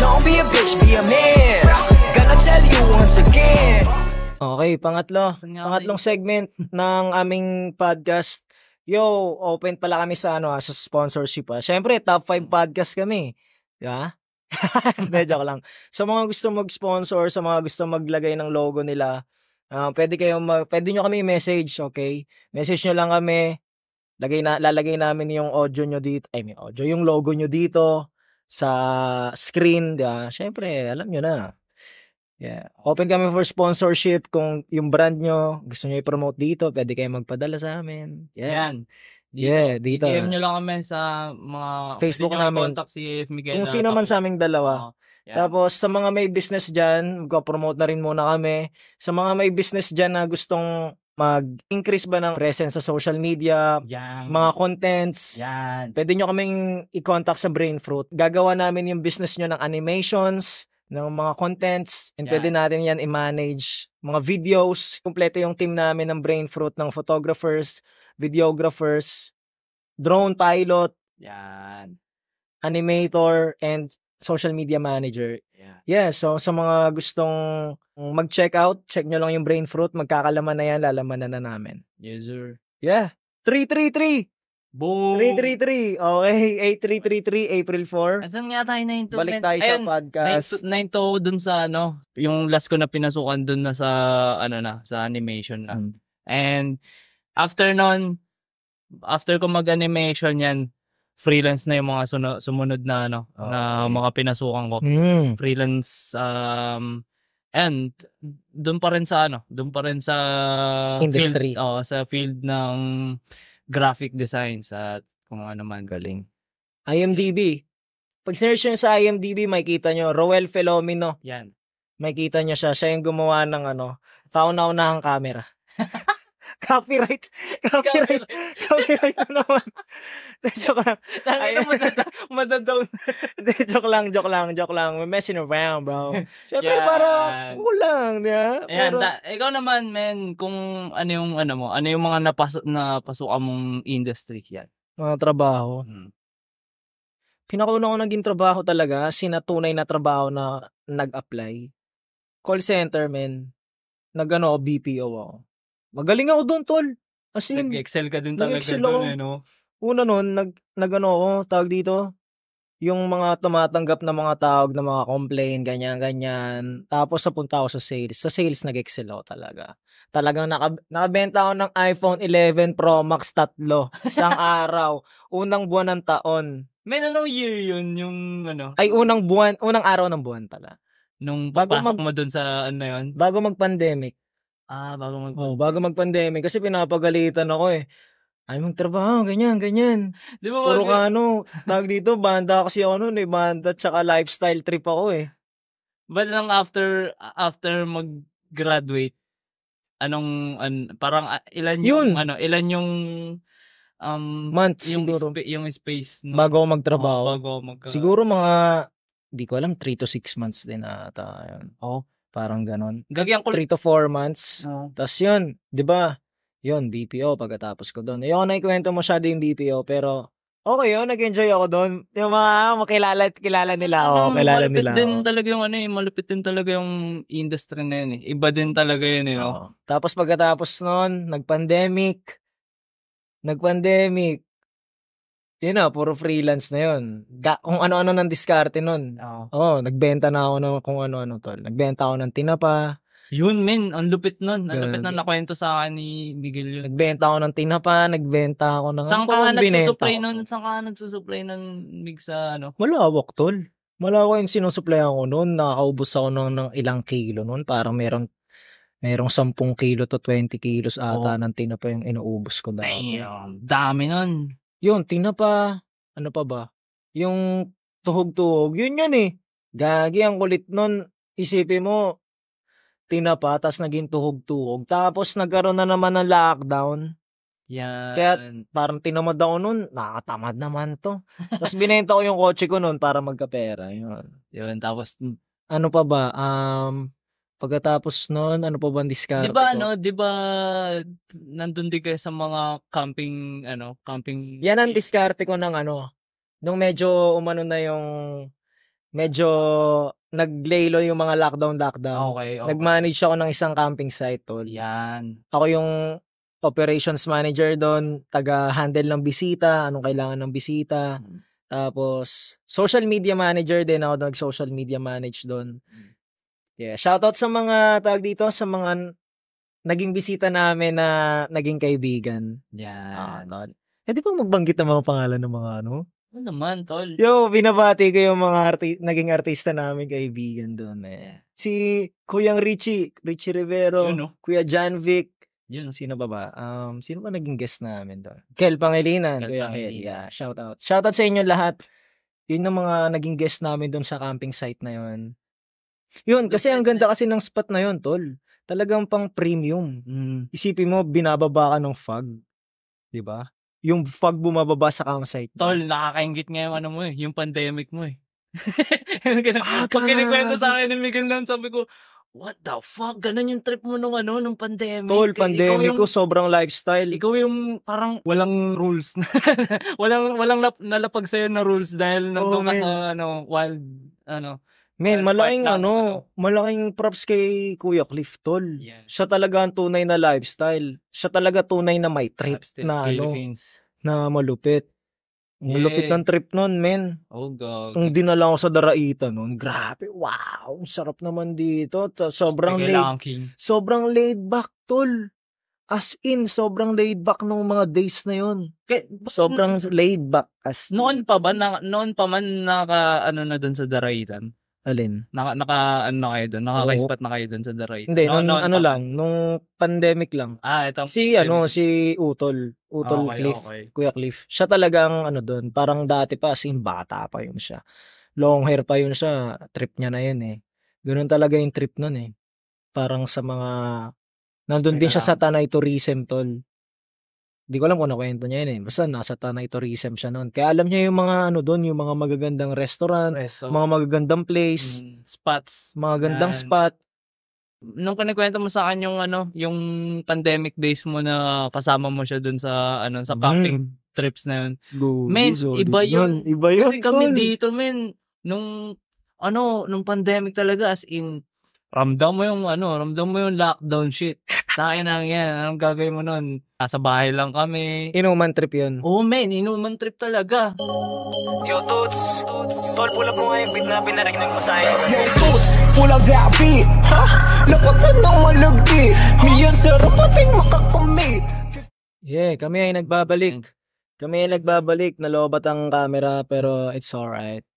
Speaker 4: Don't be a bitch, be a man. Gonna tell you once again.
Speaker 2: Okay, pangatlong segment ng aming podcast. Yo, open pala kami sa sa sponsorship. Syempre, top 5 podcast kami. Diba? Hindi, joke lang. Sa mga gusto mag-sponsor, sa mga gusto maglagay ng logo nila, pwede nyo kami message, okay? Message nyo lang kami. Lalagay namin yung audio nyo dito. Yung logo nyo dito sa screen, diba? Syempre, alam nyo na. Yeah. Open kami for sponsorship. Kung yung brand nyo gusto nyo i-promote dito, pwede kayo magpadala sa amin.
Speaker 3: Yan.
Speaker 2: Dito.
Speaker 3: DM nyo lang kami sa mga
Speaker 2: Facebook namin.
Speaker 3: Contact si AF Miguel.
Speaker 2: Kung sino man sa aming dalawa. Tapos sa mga may business dyan, magpo-promote na rin muna kami. Sa mga may business dyan na gustong mag-increase ba ng presence sa social media, mga contents, pwede nyo kaming i-contact sa Brainfruit. Gagawa namin yung business nyo ng animations, ng mga contents, and pwede natin yan i-manage. Mga videos, kumpleto yung team namin ng Brainfruit, ng photographers, videographers, drone pilot, animator, and social media manager. So sa mga gustong mag-check out, check nyo lang yung Brainfruit, magkakalaman na yan, lalaman na namin.
Speaker 3: Yes, sir.
Speaker 2: 333!
Speaker 3: Boom!
Speaker 2: 333. Okay, 8333, April 4.
Speaker 3: Asan nga tayo na ito?
Speaker 2: Balik tayo sa podcast.
Speaker 3: 9 to dun sa yung last ko na pinasukan dun na sa sa animation na. And after ko mag-animation yan, freelance na yung mga sumunod na na mga pinasukan ko. Freelance and doon pa rin sa
Speaker 2: industry.
Speaker 3: Field, sa field ng graphic designs at kung ano man.
Speaker 2: Galing. IMDb. Pag search nyo sa IMDb, makikita nyo, Roel Felomeno.
Speaker 3: Yan.
Speaker 2: Makikita nyo siya. Siya yung gumawa ng kauna-unahang camera. Copyright na naman. Joke lang.
Speaker 3: Madadown.
Speaker 2: Joke lang. We're messing around, bro. Siyempre, para kulang, di ba?
Speaker 3: Pero ikaw naman, men, kung ano yung mga napasukan mong industry yan.
Speaker 2: Mga trabaho. Pinakauna ko naging trabaho talaga, sinatunay na trabaho na nag-apply. Call center, men. BPO ako. Magaling ako doon, tol. As in,
Speaker 3: nag-excel ka din talaga
Speaker 2: doon, no? Una nun, ako, tawag dito, yung mga tumatanggap na mga tawag na mga complaint, ganyan. Tapos napunta ako sa sales. Sa sales, nag-excel ako talaga. Talagang nakabenta ako ng iPhone 11 Pro Max 3 isang araw. Unang buwan ng taon.
Speaker 3: May anong year yun? Yung
Speaker 2: Ay, unang araw ng buwan pala.
Speaker 3: Nung papasok mo dun sa yun?
Speaker 2: Bago mag-pandemic. Bago mag-pandemic. Kasi pinapagalitan ako eh. Ay, magtrabaho, ganyan.
Speaker 3: Di ba
Speaker 2: puro tawag dito, banda kasi ako noon eh. Banda tsaka lifestyle trip ako eh.
Speaker 3: But lang after mag-graduate, parang ilan yung
Speaker 2: months
Speaker 3: yung
Speaker 2: siguro.
Speaker 3: Yung space
Speaker 2: bago ako magtrabaho. Siguro mga, di ko alam, 3 to 6 months din ata. Yun. Parang ganon. 3 to 4 months. Tapos yun, di ba? Yun, BPO pagkatapos ko doon. Ayoko na ikwento masyado yung BPO, pero okay yun, nag-enjoy ako doon. Yung mga kilala nila ako.
Speaker 3: Malupit din talaga yung industry na yun eh. Iba din talaga yun eh. No?
Speaker 2: Tapos pagkatapos noon, nag-pandemic. Yun puro freelance na yun. Kung ano-ano ng diskarte nun. Nagbenta na ako ng kung ano-ano tol. Nagbenta ako ng tinapa.
Speaker 3: Yun, men. Ang lupit nun. Ang lupit na nakwento sa akin ni Miguel yun.
Speaker 2: Nagbenta ako ng tinapa. Nagbenta ako ng...
Speaker 3: Saan ka nagsusupply nun, Mig, sa
Speaker 2: Malawak, tol. Malawak yung sinusuplayan ko nun. Nakakaubos ako ng ilang kilo nun. Parang merong 10 kilo to 20 kilos ata ng tinapa yung inuubos ko dati.
Speaker 3: Dami nun.
Speaker 2: Yun, tinapa, ano pa ba? Yung tuhog-tuhog, yun eh. Gagi, ang kulit nun. Isipin mo, tinapa, tas naging tuhog-tuhog. Tapos nagkaroon na naman ng lockdown.
Speaker 3: Yan.
Speaker 2: Kaya parang tinamad ako nun, nakakatamad naman to. Tapos binenta ko yung kotse ko nun para magkapera.
Speaker 3: Yun, tapos...
Speaker 2: Ano pa ba? Pagkatapos nun, ano pa ba ang diskarte ko?
Speaker 3: Di ba, nandun din kayo sa mga camping.
Speaker 2: Yan ang diskarte ko ng nung medyo na yung, medyo naglaylo yung mga lockdown.
Speaker 3: Okay.
Speaker 2: Nag-manage ako ng isang camping site, tol.
Speaker 3: Yan.
Speaker 2: Ako yung operations manager doon, taga-handle ng bisita, anong kailangan ng bisita. Tapos, social media manager din ako, nag-social media manage doon. Yeah, shoutout sa mga sa mga naging bisita namin na naging kaibigan.
Speaker 3: Yan.
Speaker 2: Di ba magbanggit ng mga pangalan ng mga
Speaker 3: Ano naman, tol?
Speaker 2: Yo, binabati ko yung mga naging artista namin kaibigan doon. Si Kuyang Richie Rivero, Kuya John Vic. Sino ba? Sino ba naging guest namin doon? Kel Pangilinan, Kuya Kel. Yeah, shoutout. Shoutout sa inyo lahat. Yun ang mga naging guest namin doon sa camping site na yun. Yun, kasi ang ganda kasi ng spot na yun, tol. Talagang pang premium. Isipin mo, binababa ka ng fog. Diba? Yung fog bumababa sa campsite.
Speaker 3: Tol, nakakaingit nga yung yung pandemic mo eh. Pag kinikwento sa akin ni Miguel noon, sabi ko, what the fuck? Ganun yung trip mo nung pandemic.
Speaker 2: Tol, pandemic ko, sobrang lifestyle.
Speaker 3: Ikaw yung parang walang rules. walang nalapag sa'yo na rules dahil nandun ka sa wild,
Speaker 2: Men, malaking props kay Kuya Cliff, tol. Yeah. Siya talaga ang tunay na lifestyle. Siya talaga tunay na may trip na
Speaker 3: Philippines.
Speaker 2: na malupit. Ang malupit ng trip nun, men.
Speaker 3: Oh, God.
Speaker 2: Nung dinala ko sa Daraitan nun, grabe, wow, sarap naman dito. Sobrang laid back, tol. As in, sobrang laid back nung mga days na yun. Sobrang laid back.
Speaker 3: Noon pa man ano na doon sa Daraitan?
Speaker 2: Alin?
Speaker 3: Ano na kayo doon? Nakaka-spot na kayo doon sa Daraitan?
Speaker 2: Hindi, nung pandemic lang.
Speaker 3: Ito.
Speaker 2: Si Utol Cliff,
Speaker 3: okay.
Speaker 2: Kuya Cliff. Siya talagang doon, parang dati pa, as in, bata pa yun siya. Long hair pa yun siya, trip niya na yun eh. Ganun talaga yung trip nun eh. Parang sa mga, nandun din siya sa Tanay Tourism, tol. Hindi ko alam kung nakwento niya yun eh. Basta nasa Tanay Tourism siya noon. Kaya alam niya yung mga doon, yung mga magagandang restaurant, mga magagandang place,
Speaker 3: spots,
Speaker 2: mga gandang spot.
Speaker 3: Nung kinikwento mo sa akin yung pandemic days mo na kasama mo siya doon sa sa camping trips na yun. Men, iba yun. Kasi kami dito, men, nung pandemic talaga, as in, ramdam mo yung lockdown shit. Tayo na yan. Anong gagawin mo nun? Nasa bahay lang kami.
Speaker 2: Inuman trip yun.
Speaker 3: Oh, men. Inuman trip talaga.
Speaker 4: Yo, Toots. Tol, pull up mo nga yung beat na pinarinig ko sa akin. Yo, Toots. Pull up that beat. Ha? Lapatan ng malagdi. Miyan sa rapating makakamit.
Speaker 2: Yeah, kami ay nagbabalik. Nalobat ang camera, pero it's alright.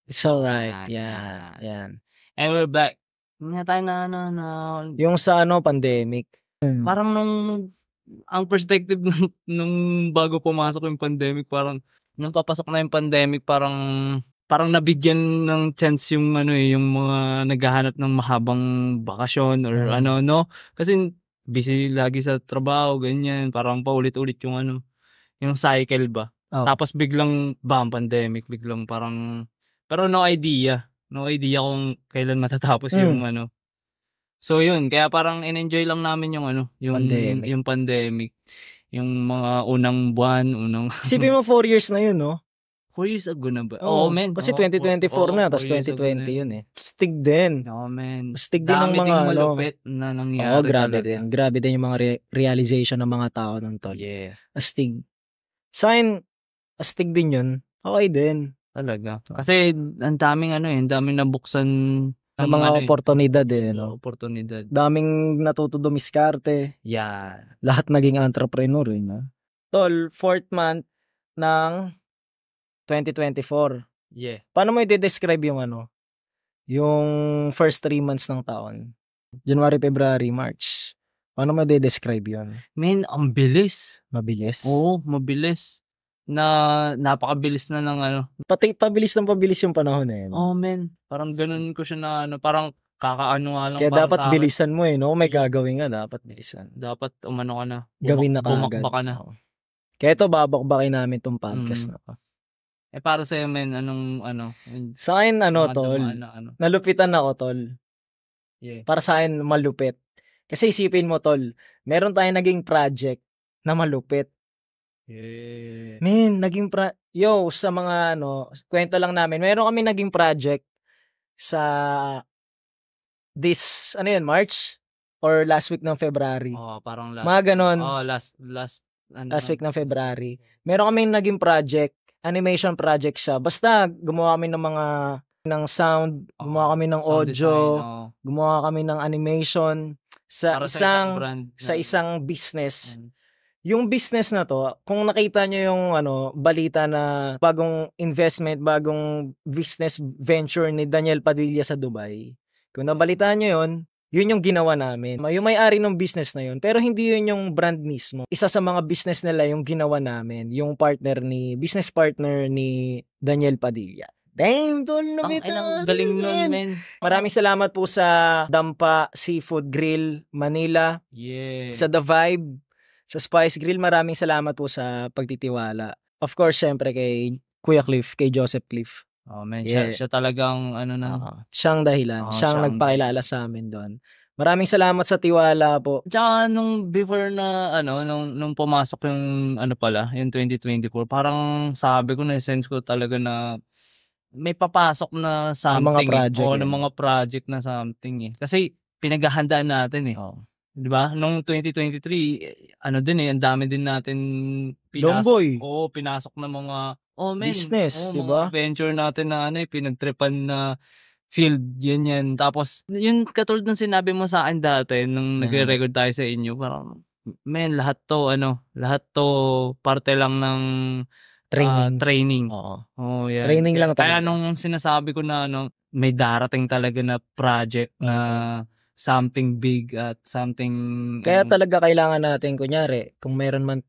Speaker 2: It's alright. Yeah. Yan.
Speaker 3: And we're back. Hindi tayo na
Speaker 2: yung sa pandemic.
Speaker 3: Parang ang perspective nung bago pumasok yung pandemic, parang nung papasok na yung pandemic, parang nabigyan ng chance yung yung mga naghahanap ng mahabang bakasyon or kasi busy lagi sa trabaho, ganyan, parang paulit-ulit yung yung cycle ba. Tapos biglang ang pandemic, biglang parang, pero no idea kung kailan matatapos yung So yun, kaya parang in-enjoy lang namin yung pandemic. Yung mga unang buwan,
Speaker 2: Isipin mo 4 years na yun, no?
Speaker 3: 4 years ago na ba? Oo, men.
Speaker 2: Kasi 2024 na, tapos 2020 yun eh. Stig din.
Speaker 3: Oo, men.
Speaker 2: Stig din ng mga
Speaker 3: ding malupit na nangyari.
Speaker 2: Oo, grabe din. Grabe din yung mga realization ng mga tao nun, tol.
Speaker 3: Yeah.
Speaker 2: Astig. Sign, astig din yun. Okay din.
Speaker 3: Talaga. Kasi ang daming nabuksan
Speaker 2: ng mga oportunidad
Speaker 3: oportunidad.
Speaker 2: Daming natuto dumiskarte.
Speaker 3: Yeah.
Speaker 2: Lahat naging entrepreneur no? Tol, 4th month ng 2024.
Speaker 3: Yeah.
Speaker 2: Paano mo i-describe yung yung first 3 months ng taon? January, February, March. Paano mo i-describe yun?
Speaker 3: Men, ang bilis.
Speaker 2: Mabilis?
Speaker 3: Oo, mabilis. Na napakabilis na ng
Speaker 2: pabilis yung panahon eh.
Speaker 3: Oh, men. Parang ganun ko siya na parang kakaano nga lang.
Speaker 2: Kaya dapat bilisan mo no? May gagawin nga, dapat bilisan.
Speaker 3: Dapat umano ka na.
Speaker 2: Gawin na kaagad.
Speaker 3: Bumakba ka na.
Speaker 2: Kaya ito, babakbakin namin tong podcast na to.
Speaker 3: Para sa'yo, men, anong
Speaker 2: sa akin, tol. Nalupitan ako, tol.
Speaker 3: Yeah.
Speaker 2: Para sa akin, malupit. Kasi isipin mo, tol, meron tayong naging project na malupit.
Speaker 3: Yeah.
Speaker 2: Man, sa mga kwento lang namin. Meron kami naging project sa March or last week ng February.
Speaker 3: Parang last.
Speaker 2: Mga ganon.
Speaker 3: Last
Speaker 2: week ng February. Meron kami naging project, animation project siya. Basta gumawa kami ng sound, gumawa kami ng audio, gumawa kami ng animation sa isang business. Yung business na to, kung nakita nyo yung balita na bagong investment, bagong business venture ni Daniel Padilla sa Dubai. Kung nabalitaan nyo yun yung ginawa namin. Yung may-ari ng business na yun, pero hindi yun yung brand mismo. Isa sa mga business nila yung ginawa namin, yung business partner ni Daniel Padilla. Damn, tol,
Speaker 3: galing nun, men.
Speaker 2: Maraming salamat po sa Dampa Seafood Grill, Manila.
Speaker 3: Yeah.
Speaker 2: Sa The Vibe, sa Spice Grill, maraming salamat po sa pagtitiwala. Of course, syempre kay Kuya Cliff, kay Joseph Cliff.
Speaker 3: Oh, man, siya talagang
Speaker 2: siyang dahilan. Siyang nagpakilala sa amin doon. Maraming salamat sa tiwala po.
Speaker 3: Tsaka nung before na nung pumasok yung yung 2024, parang sabi ko, na-sense ko talaga na may papasok na something.
Speaker 2: Mga project.
Speaker 3: Ng mga project na something eh. Kasi pinaghahandaan natin eh. 'Di ba? Nung 2023, ano din ang dami din natin
Speaker 2: Longboy.
Speaker 3: pinasok na mga
Speaker 2: Business, 'di
Speaker 3: mga
Speaker 2: ba?
Speaker 3: venture natin na pinagtripan na field, yan. Tapos, yun katulad ng sinabi mo sa akin dati nung nagre-record tayo sa inyo, parang, lahat to parte lang ng training.
Speaker 2: Oo.
Speaker 3: Yan.
Speaker 2: Training lang
Speaker 3: Kaya
Speaker 2: talaga.
Speaker 3: nung sinasabi ko na may darating talaga na project na something big at something...
Speaker 2: Kaya talaga kailangan natin, kunyari, kung meron man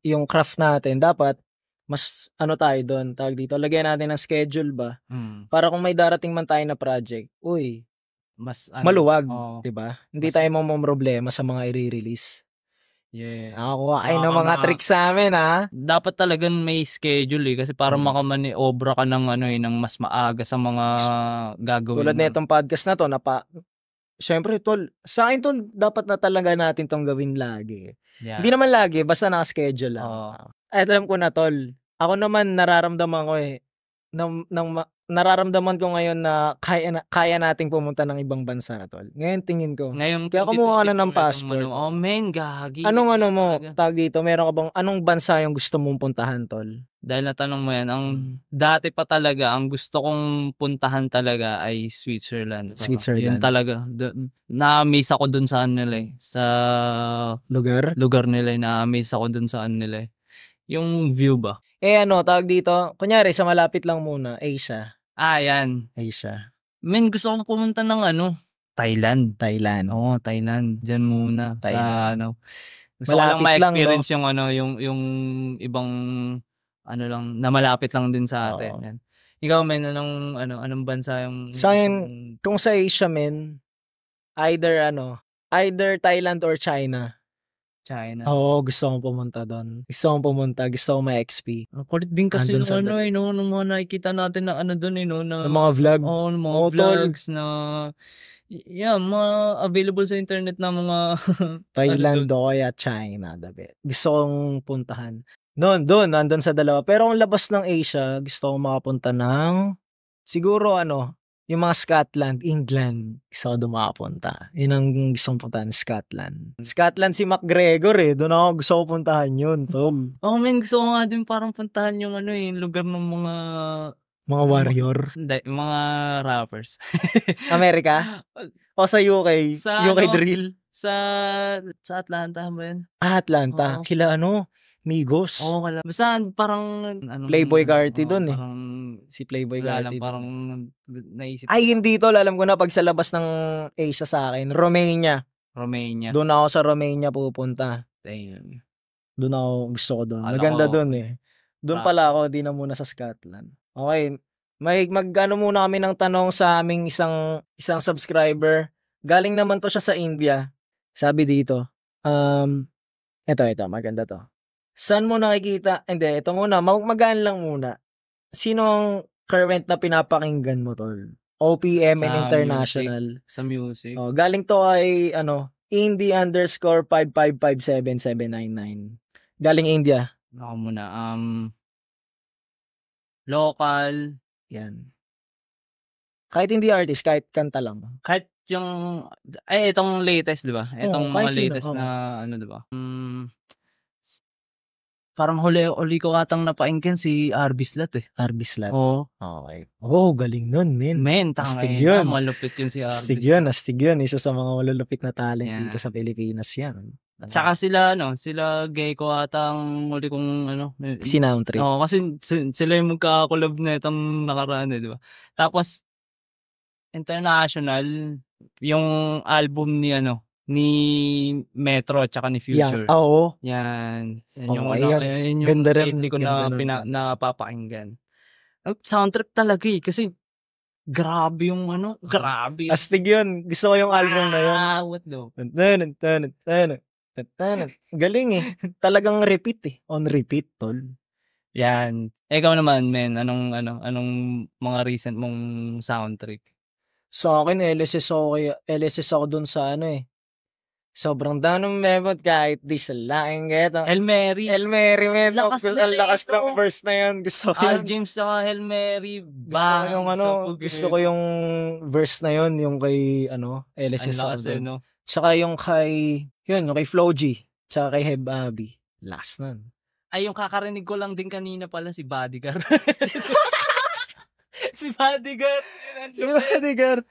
Speaker 2: yung craft natin, dapat mas tayo doon, tawag dito, lagyan natin ng schedule ba? Para kung may darating man tayo na project,
Speaker 3: mas
Speaker 2: maluwag, 'di ba? Hindi tayo problema sa mga i-release.
Speaker 3: Yeah.
Speaker 2: Nakakuha kayo ng mga tricks sa amin, ha?
Speaker 3: Dapat talagang may schedule kasi para makamaniobra ka ng ng mas maaga sa mga gagawin.
Speaker 2: Tulad nitong podcast na to, syempre, tol, sa akin tol, dapat na talaga natin tong gawin lagi. Yeah. Hindi naman lagi, basta naka-schedule lang. Alam ko na, tol. Ako naman, nararamdaman ko nararamdaman ko ngayon na kaya nating pumunta ng ibang bansa, tol. Ngayon, tingin ko. Kaya kumuha ka na ng passport.
Speaker 3: Gagi.
Speaker 2: Anong mo, tag dito, meron ka bang, anong bansa yung gusto mong puntahan, tol?
Speaker 3: Dahil natanong mo yan, dati pa talaga, ang gusto kong puntahan talaga ay Switzerland.
Speaker 2: Switzerland.
Speaker 3: Yun talaga. Na-amaze ako dun sa nila sa lugar nila. Na-amaze ako dun sa nila. Yung view ba?
Speaker 2: Tawag dito, kunyari, sa malapit lang muna, Asia.
Speaker 3: Yan.
Speaker 2: Asia.
Speaker 3: Gusto kong pumunta ng Thailand. Oo, Thailand. Diyan muna.
Speaker 2: Thailand.
Speaker 3: Gusto ko lang ma-experience yung ibang lang, na malapit lang din sa atin. Yan. Ikaw, anong bansa yung...
Speaker 2: Sa akin, kung sa Asia, either Thailand or China. Oo, gusto kong pumunta doon. Gusto kong ma-XP.
Speaker 3: Kulit din kasi nung mga nakikita natin na doon
Speaker 2: ng mga vlog.
Speaker 3: Oo, mga vlogs na mga available sa internet na mga
Speaker 2: Thailand o kaya China, dapat. Gusto kong puntahan. Nandun sa dalawa. Pero kung labas ng Asia, gusto kong makapunta ng siguro yung mga Scotland, England, gusto ko doon makapunta. Yun ang gusto kong puntahan, Scotland. Scotland si McGregor doon ako gusto ko puntahan yun, Tom.
Speaker 3: Gusto ko nga din parang puntahan yung yung lugar ng mga
Speaker 2: warrior.
Speaker 3: Hindi, mga rappers.
Speaker 2: Amerika? O sa UK? UK drill?
Speaker 3: Sa Atlanta ba yun?
Speaker 2: Atlanta. Kila Migos.
Speaker 3: Oo, basta parang
Speaker 2: Playboy Carti doon si Playboy Carti.
Speaker 3: Parang naisip.
Speaker 2: Ay, hindi tol. Alam ko na pag sa labas ng Asia sa akin. Romania. Doon ako sa Romania pupunta. Doon ako, gusto ko doon. Maganda doon Doon pala ako, di na muna sa Scotland. Okay. Muna kami ng tanong sa aming isang subscriber. Galing naman to siya sa India. Sabi dito, ito, maganda to. Saan mo nakikita? Hindi, ito muna. Magaan lang muna. Sino ang current na pinapakinggan mo, tol? OPM and International.
Speaker 3: Sa music.
Speaker 2: Galing to ay, indie_5557799. Galing India.
Speaker 3: Ako muna. Local.
Speaker 2: Yan. Kahit hindi artist, kahit kanta lang.
Speaker 3: Kahit yung, itong latest, di ba? Itong mga latest na, di ba? Parang huli ko atang napakinggan si Arbislat
Speaker 2: Arbislat?
Speaker 3: Oo.
Speaker 2: Okay. Galing nun,
Speaker 3: astig yun. Malupit yun si Arbislat.
Speaker 2: Astig yun. Isa sa mga malulupit na talent dito sa Pilipinas yan.
Speaker 3: Tsaka sila Gecko atang huli kong
Speaker 2: si Nountree.
Speaker 3: Kasi sila yung magka-collab na itong nakaraan di ba? Tapos, international, yung album ni Metro at saka ni Future.
Speaker 2: Oo.
Speaker 3: Yan.
Speaker 2: Yan yung
Speaker 3: ganda rin. Lately ko napapakinggan. Soundtrack talaga kasi grabe yung grabe.
Speaker 2: Astig yun. Gusto ko yung album na yun.
Speaker 3: What though?
Speaker 2: Galing Talagang repeat On repeat, tol.
Speaker 3: Yan. Ikaw naman, men. Anong mga recent mong soundtrack?
Speaker 2: Sa akin, LSS ako dun sa sobrang down ng memot kahit di sa laking geto.
Speaker 3: Hail Mary,
Speaker 2: men.
Speaker 3: Lakas
Speaker 2: ng verse na yun. Gusto ko
Speaker 3: Al James saka Hail Mary.
Speaker 2: Gusto ko yung verse na yun, yung kay LSS. Tsaka yung kay Flo G. Tsaka kay Heb Abby. Last nun.
Speaker 3: Ay, yung kakarinig ko lang din kanina pala si Bodyguard. Si Bodyguard.
Speaker 2: Si Bodyguard.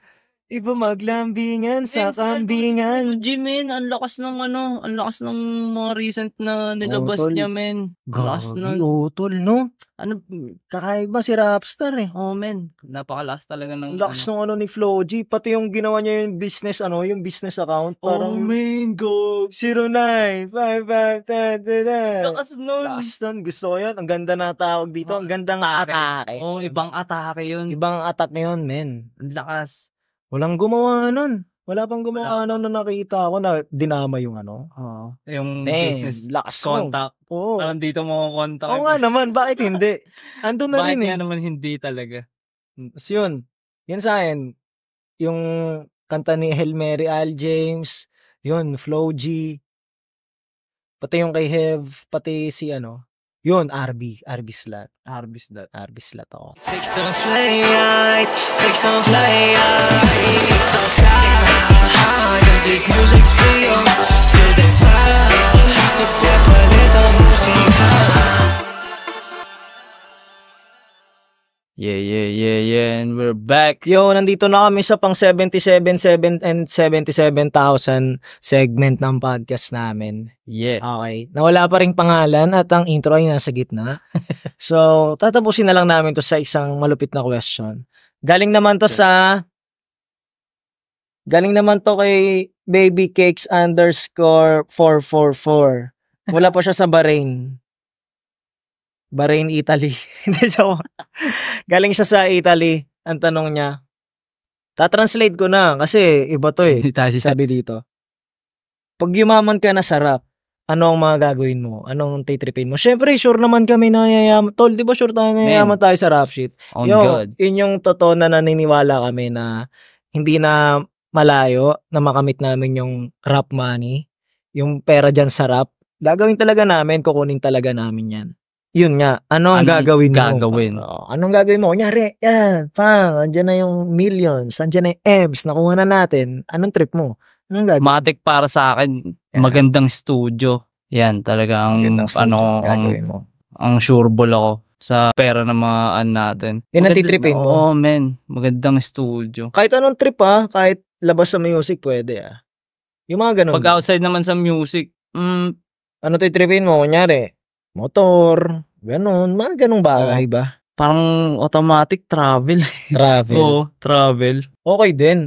Speaker 2: Iba maglambingan sa kambingan.
Speaker 3: Jimin, ang lakas ng mga recent na nilabas niya, men. Lakas na.
Speaker 2: Tol, no?
Speaker 3: Ano,
Speaker 2: kakaiba si Rapstar eh.
Speaker 3: Oh, men. Napakalakas talaga ng
Speaker 2: lakas ng ni Flo G. Pati yung ginawa niya yung business, yung business account. Parang,
Speaker 3: man, go.
Speaker 2: 0955.
Speaker 3: Lakas nun.
Speaker 2: Lakas nun. Gusto ko yan. Ang ganda na tawag dito. Ang gandang atake.
Speaker 3: Ibang atake yun.
Speaker 2: Ibang atake yun, men.
Speaker 3: Ang lakas.
Speaker 2: Walang gumawa nun. Wala pang gumawa nun na nakita ko na dinama yung
Speaker 3: yung business
Speaker 2: lakas
Speaker 3: contact.
Speaker 2: Oo.
Speaker 3: Parang dito mo contact.
Speaker 2: Oo nga naman. Bakit hindi? Andun na rin
Speaker 3: Bakit nga naman hindi talaga?
Speaker 2: So yun. Yan sa akin. Yung kanta ni Hail Mary Al James. Yun. Flo G. Pati yung kay Hev. Pati si yun, RB Slat. RB Slat ako.
Speaker 4: Take some flight, take some flight, cause this music's real, feel the vibe, pagpapalit ang musika.
Speaker 3: Yeah, and we're back.
Speaker 2: Yo, nandito na kami sa pang 77,700 and 77,000 segment ng podcast namin.
Speaker 3: Yeah.
Speaker 2: Okay. Nawala pa ring pangalan at ang intro ay nasa gitna. So, tatapusin na lang namin to sa isang malupit na question. Galing naman to kay babycakes_444. Wala pa siya sa Bahrain, Italy. Hindi siya. Galing siya sa Italy. Ang tanong niya. Ta-translate ko na kasi iba to eh. Sabi dito. Pag yumaman ka na sa rap, ano ang mga gagawin mo? Anong titripin mo? Syempre, sure naman kami na yayaman. Tol, di ba sure tayo na yayaman tayo sa rap shit?
Speaker 3: God.
Speaker 2: Yun yung totoo na naniniwala kami na hindi na malayo na makamit namin yung rap money. Yung pera dyan sa rap. Gagawin talaga namin, kukunin talaga namin yan. Yun nga, anong gagawin mo? Anong gagawin mo? Kunyari, yan, andyan na yung millions, andyan na yung M's, nakuha na natin. Anong trip mo? Anong gagawin?
Speaker 3: Matic para sa akin, magandang studio. Yan, talaga ang, ang sureball ako sa pera ng mga natin.
Speaker 2: Yan ang titripin mo?
Speaker 3: Oo, men, magandang studio.
Speaker 2: Kahit anong trip kahit labas sa music, pwede Yung mga ganun.
Speaker 3: Pag outside naman sa music,
Speaker 2: ano titripin mo? Kunyari, motor, ganun, mga ganung bagay ba?
Speaker 3: Parang automatic travel.
Speaker 2: Travel.
Speaker 3: Oo, travel.
Speaker 2: Okay din.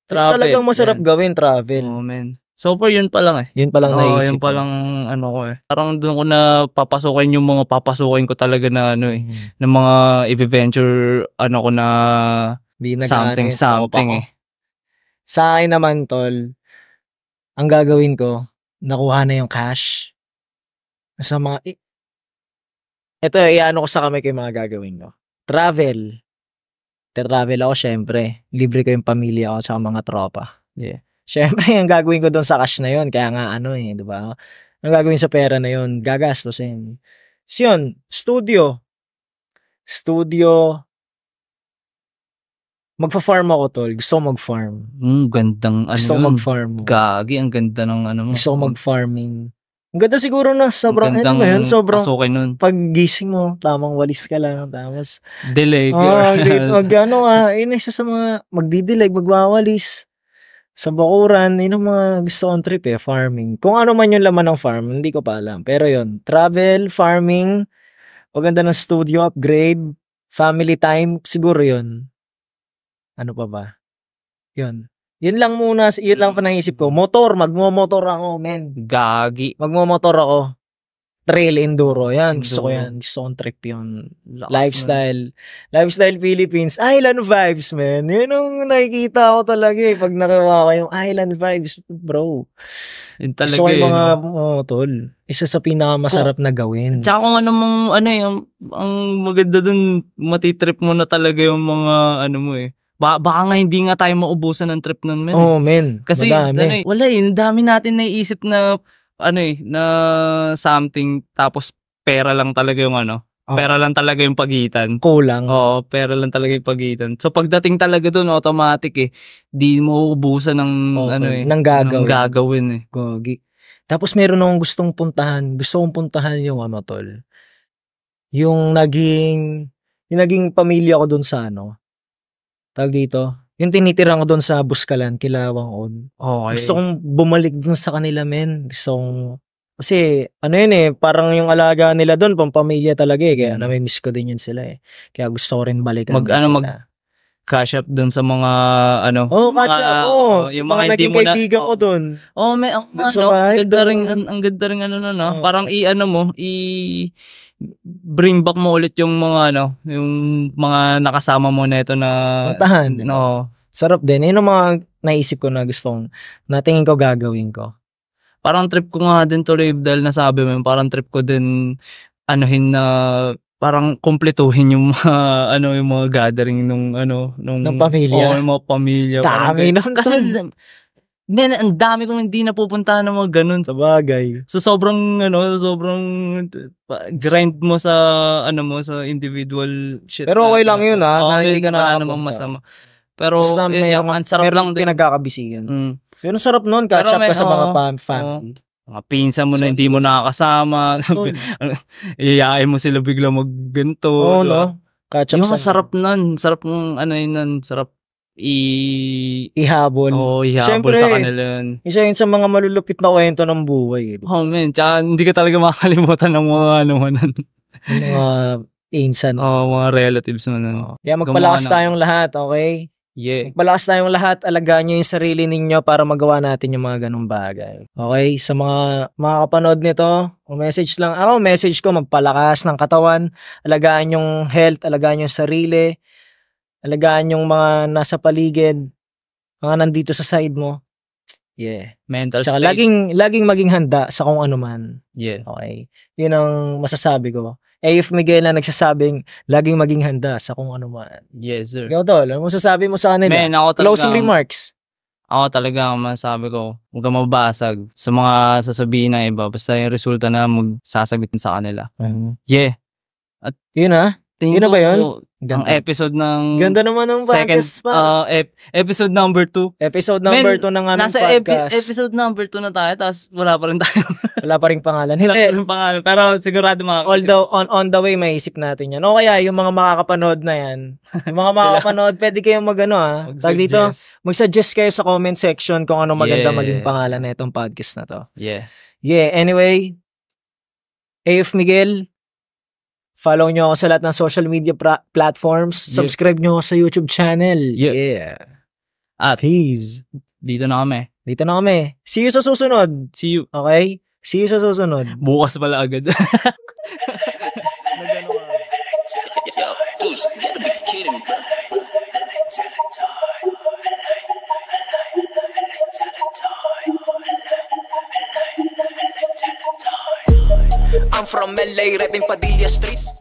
Speaker 3: Travel.
Speaker 2: Talagang masarap gawin, travel.
Speaker 3: Oh, man. So far, yun pa lang
Speaker 2: Yun pa lang naisip.
Speaker 3: Yun pa lang, ko Parang doon ko na papasukin yung mga papasukin ko talaga na na mga i-venture, ko na something
Speaker 2: Sa akin naman, tol, ang gagawin ko, nakuha na yung cash. Sa mga, ito, iano ko sa kamay ko yung mga gagawin ko. Travel. Travel ako, syempre. Libre ko yung pamilya ko sa mga tropa.
Speaker 3: Yeah.
Speaker 2: Syempre, ang gagawin ko doon sa cash na yun, kaya nga di ba? Ang gagawin sa pera na yun, gagastosin. So yun, studio. Magfa-farm ako, tol. Gusto ko mag-farm.
Speaker 3: Gandang
Speaker 2: Gusto ko mag-farm.
Speaker 3: Gagi, ang ganda ng mo.
Speaker 2: Gusto ko mag-farming. Ang ganda siguro na sobrang sobrang
Speaker 3: pasukin nun.
Speaker 2: Paggising mo, tamang walis ka lang, tapos
Speaker 3: dilig.
Speaker 2: isa sa mga magdidilig, magwawalis sa bakuran, yun ang mga gusto kong trip farming. Kung ano man yung laman ng farm, hindi ko pa alam. Pero yun, travel, farming, maganda ng studio upgrade, family time, siguro yun. Ano pa ba? Yun lang muna, yun lang pa naisip ko. Magmo-motor ako, men.
Speaker 3: Gagi.
Speaker 2: Magmo-motor ako. Trail enduro, yan. Gusto ko yan. Gusto kong trip yun. Lifestyle Philippines. Island vibes, man. Yun ang nakikita ko talaga pag nakawa ko yung island vibes, bro.
Speaker 3: Yun talaga
Speaker 2: gusto ko yung mga, tol. Isa sa pinakamasarap na gawin.
Speaker 3: Tsaka kung ang maganda dun, matitrip mo na talaga yung mga, baka nga hindi nga tayo maubusan ng trip nun, men.
Speaker 2: Men.
Speaker 3: Kasi,
Speaker 2: madami.
Speaker 3: Wala dami natin naiisip na, na something, tapos pera lang talaga yung Pera lang talaga yung pagitan.
Speaker 2: Kulang.
Speaker 3: Oo, pera lang talaga yung pagitan. So pagdating talaga doon automatic di mo ubusan ng
Speaker 2: ng
Speaker 3: gagawin
Speaker 2: Gogi. Tapos meron akong gustong puntahan. Gusto kong puntahan yung tol. Yung naging pamilya ko doon sa tawag dito. Yung tinitira ko doon sa Buskalan, Kilawang On.
Speaker 3: Okay.
Speaker 2: Gusto kong bumalik doon sa kanila, men. Kasi, parang yung alaga nila doon, pampamilya talaga kaya nami-miss ko din yun sila Kaya gusto ko rin balikan sila.
Speaker 3: Cash up doon sa mga,
Speaker 2: cash up,
Speaker 3: yung mga hindi
Speaker 2: naging
Speaker 3: mo na,
Speaker 2: kaibigan ko doon.
Speaker 3: ang ganda rin parang bring back mo ulit yung mga, yung mga nakasama mo na ito na,
Speaker 2: puntahan. Sarap din. Yun ang mga naisip ko na natingin ko gagawin ko.
Speaker 3: Parang trip ko nga din tuloy dahil nasabi mo, parang trip ko din na parang kumpletuhin yung mga yung mga gathering nung
Speaker 2: pamilya.
Speaker 3: Yung mga pamilya.
Speaker 2: Dami nun.
Speaker 3: Kasi ang dami kong hindi napupuntahan ng mga ganun.
Speaker 2: Sa bagay.
Speaker 3: So sobrang grind mo sa sa individual shit.
Speaker 2: Pero okay lang yun hindi ka na
Speaker 3: namang masama. Pero
Speaker 2: ang sarap lang din pinagkakabisigan. Pero sarap nun, catch up ka sa mga family.
Speaker 3: Mga pinsan mo na hindi mo nakakasama. Iyayain mo sila bigla magbento.
Speaker 2: Catch up
Speaker 3: yung masarap nun. Sarap ng sarap
Speaker 2: ihabol.
Speaker 3: Ihabol sa kanila yun.
Speaker 2: Isa yun sa mga malulupit na kwento ng buhay.
Speaker 3: Man. Tsaka hindi ka talaga makakalimutan ng mga
Speaker 2: mga insan.
Speaker 3: Mga relatives mo na.
Speaker 2: Kaya magpalakas tayong lahat, okay?
Speaker 3: Yeah.
Speaker 2: Magpalakas tayong lahat, alagaan nyo yung sarili ninyo para magawa natin yung mga ganung bagay. Okay? Sa mga kapanood nito, message ko, magpalakas ng katawan, alagaan yung health, alagaan yung sarili, alagaan yung mga nasa paligid, mga nandito sa side mo. Yeah.
Speaker 3: Mental
Speaker 2: state. Laging maging handa sa kung ano man.
Speaker 3: Yeah.
Speaker 2: Okay? Yun ang masasabi ko. AF Miguel na nagsasabing laging maging handa sa kung ano man.
Speaker 3: Yes, sir.
Speaker 2: Ikaw tol, ano masasabi mo sa kanila? Closing remarks.
Speaker 3: Ako talaga ang masasabi ko, huwag ka mabasag sa mga sasabihin ng iba. Basta yung resulta na magsasagutin sa kanila. Yeah. At
Speaker 2: yun yun na ba yun?
Speaker 3: Ang episode ng
Speaker 2: ganda naman ng podcast pa.
Speaker 3: Episode number 2.
Speaker 2: Episode number 2 ng aming
Speaker 3: nasa
Speaker 2: podcast.
Speaker 3: Episode number 2 na tayo, tapos wala pa rin tayo.
Speaker 2: Wala pa rin pangalan.
Speaker 3: Wala pa rin pangalan. Pero sigurado
Speaker 2: although on the way maisip natin yan. O kaya yung mga makakapanood na yan. Yung mga makakapanood, pwede kayong tag dito, mag-suggest kayo sa comment section kung ano maganda maging pangalan na itong podcast na to.
Speaker 3: Yeah.
Speaker 2: Yeah, anyway, AF Miguel, follow nyo ako sa lahat ng social media platforms. Subscribe nyo ako sa YouTube channel. Yeah.
Speaker 3: At
Speaker 2: peace.
Speaker 3: Dito na kami.
Speaker 2: See you sa susunod.
Speaker 3: See you.
Speaker 2: Okay? See you sa susunod.
Speaker 3: Bukas pala agad.
Speaker 1: Yo, dude, you gotta be kidding, bro. I'm from LA, rapping Padilla Streets.